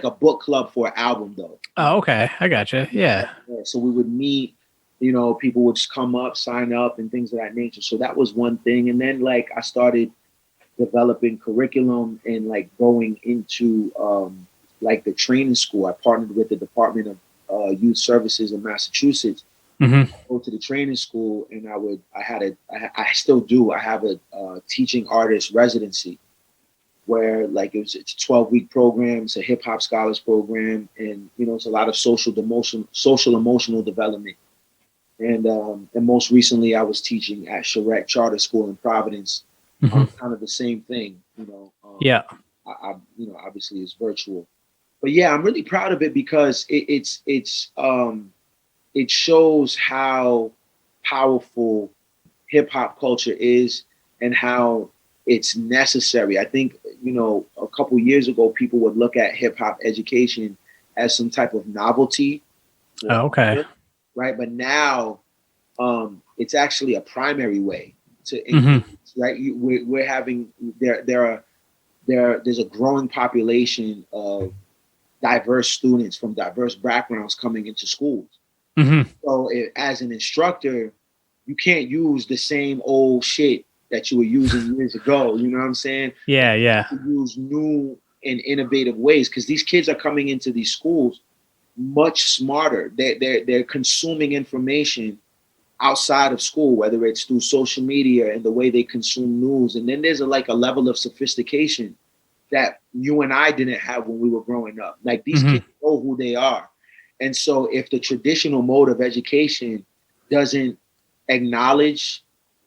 a book club for an album, though. Oh, okay, I gotcha. Yeah. So we would meet, people would just come up, sign up, and things of that nature. So that was one thing, and then like I started developing curriculum and like going into like the training school. I partnered with the Department of Youth Services in Massachusetts. I go to the training school, and I still do. I have a teaching artist residency where like it's a 12-week program. It's a hip hop scholars program, and it's a lot of social emotional development. And most recently, I was teaching at Charette Charter School in Providence. Kind of the same thing, yeah. I obviously it's virtual, but yeah, I'm really proud of it because it's it shows how powerful hip hop culture is and how it's necessary. I think, a couple years ago, people would look at hip hop education as some type of novelty. Oh, okay. Right. But now it's actually a primary way to engage, right? We're having there's a growing population of diverse students from diverse backgrounds coming into schools. So as an instructor, you can't use the same old shit that you were using years ago. You know what I'm saying? Yeah. You use new and innovative ways because these kids are coming into these schools much smarter. They're consuming information outside of school, whether it's through social media and the way they consume news. And then there's a level of sophistication that you and I didn't have when we were growing up. Like these kids know who they are. And so if the traditional mode of education doesn't acknowledge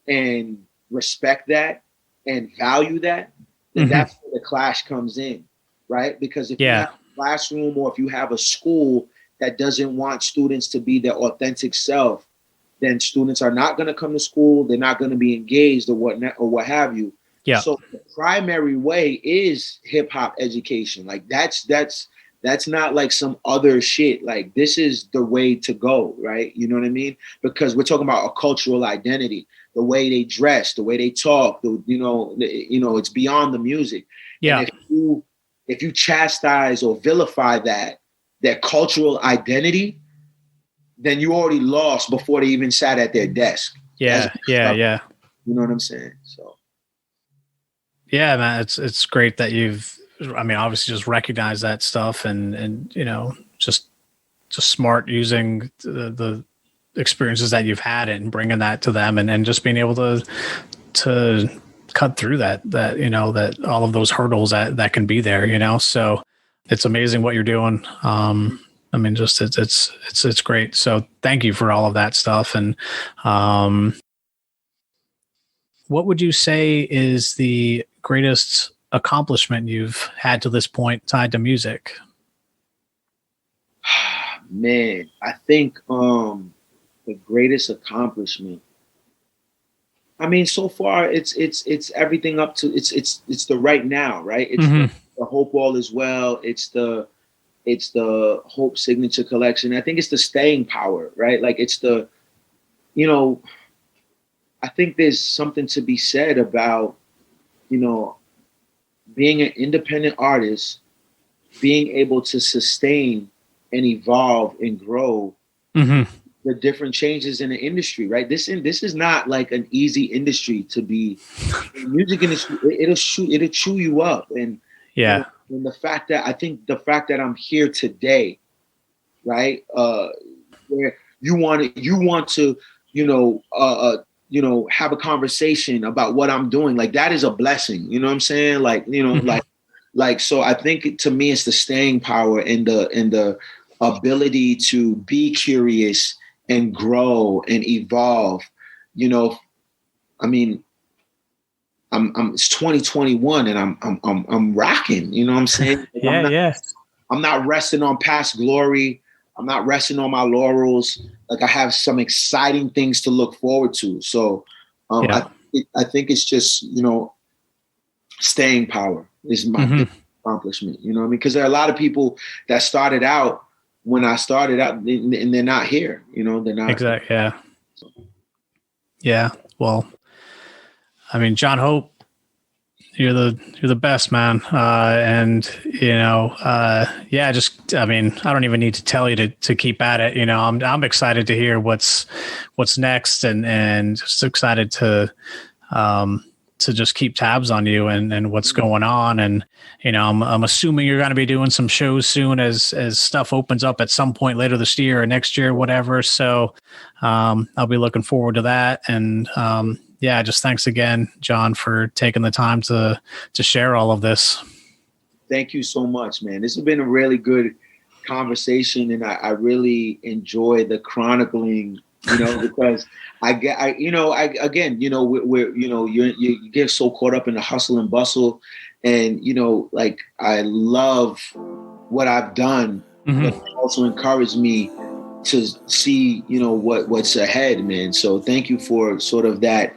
and respect that and value that, then that's where the clash comes in, right? Because if you have a classroom or if you have a school that doesn't want students to be their authentic self, then students are not going to come to school. They're not going to be engaged or what have you. Yeah. So the primary way is hip hop education. Like that's not like some other shit. Like this is the way to go, right? You know what I mean? Because we're talking about a cultural identity, the way they dress, the way they talk, it's beyond the music. Yeah. And if you chastise or vilify their cultural identity, then you already lost before they even sat at their desk. Yeah. You know what I'm saying? So. Yeah, man, it's great that you've, obviously just recognize that stuff and just smart using the experiences that you've had and bringing that to them and just being able to cut through that all of those hurdles that can be there, so it's amazing what you're doing. It's great. So thank you for all of that stuff. And what would you say is the greatest accomplishment you've had to this point tied to music? Man, I think the greatest accomplishment. So far it's everything up to it's the right now, right? It's the Hope All as well. It's the Hope Signature Collection. I think it's the staying power, right? Like it's the, I think there's something to be said about, being an independent artist, being able to sustain and evolve and grow the different changes in the industry, right? This is not like an easy industry to be. Music industry, it'll chew you up, and and the fact that I'm here today, right? Where you want to have a conversation about what I'm doing, like that is a blessing. You know what I'm saying? Like so I think to me it's the staying power and the ability to be curious and grow and evolve. It's 2021 and I'm rocking, you know what I'm saying? I'm not resting on past glory. I'm not resting on my laurels. Like I have some exciting things to look forward to. So I think it's just, staying power is my accomplishment, you know what I mean? Because there are a lot of people that started out when I started out and they're not here, they're not. Exactly. Yeah. Yeah. Well, Jon Hope, you're the best, man. I don't even need to tell you to keep at it. I'm excited to hear what's next and just excited to just keep tabs on you and what's going on. And, I'm assuming you're going to be doing some shows soon as stuff opens up at some point later this year or next year, whatever. So, I'll be looking forward to that. And, just thanks again, Jon, for taking the time to share all of this. Thank you so much, man. This has been a really good conversation, and I really enjoy the chronicling, because you get so caught up in the hustle and bustle, and I love what I've done, but also encouraged me to see, you know, what's ahead, man. So thank you for sort of that,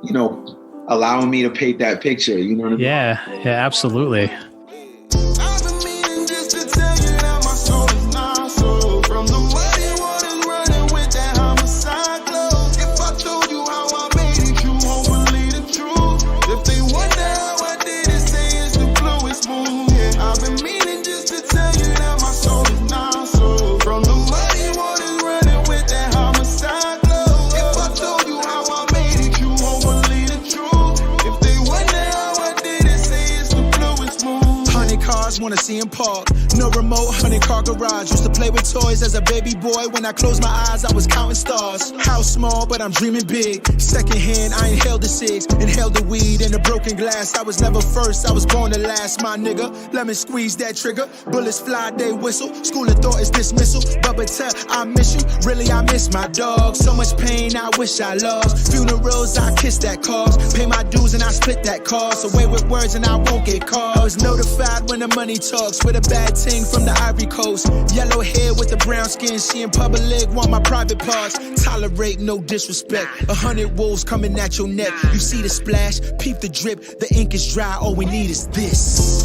you know, allowing me to paint that picture. You know what I mean? Yeah, absolutely. I've been meaning just to tell you that my soul is not so. From the muddy waters running with that homicide glow. If I told you how I made it, you won't believe the truth. If they wonder how I did it, say it's the flow is smooth. Yeah, I've been meaning just to tell you that my soul is not so. From the muddy waters running with that homicide glow. If I told you how I made it, you won't believe the truth. If they wonder how I did it, say it's the flow is smooth. 100 cars, wanna see him park. No remote, 100-car garage. Used to play with toys as a baby boy. When I closed my eyes, I was counting stars. House small, but I'm dreaming big. Secondhand, I inhaled the cigs, inhaled the weed and the broken glass. I was never first, I was born to last, my nigga. Let me squeeze that trigger. Bullets fly, they whistle. School of thought is dismissal. Bubba tell, I miss you. Really, I miss my dog. So much pain, I wish I lost. Funerals, I kiss that cause. Pay my dues and I split that cost. Away with words and I won't get caught. I was notified when the money talks. With a bad ting from the Ivory Coast. Yellow hair with the brown skin. She in public, want my private parts. Tolerate no disrespect. 100 wolves coming at your neck. You see the splash, peep the drip. The ink is dry, all we need is this.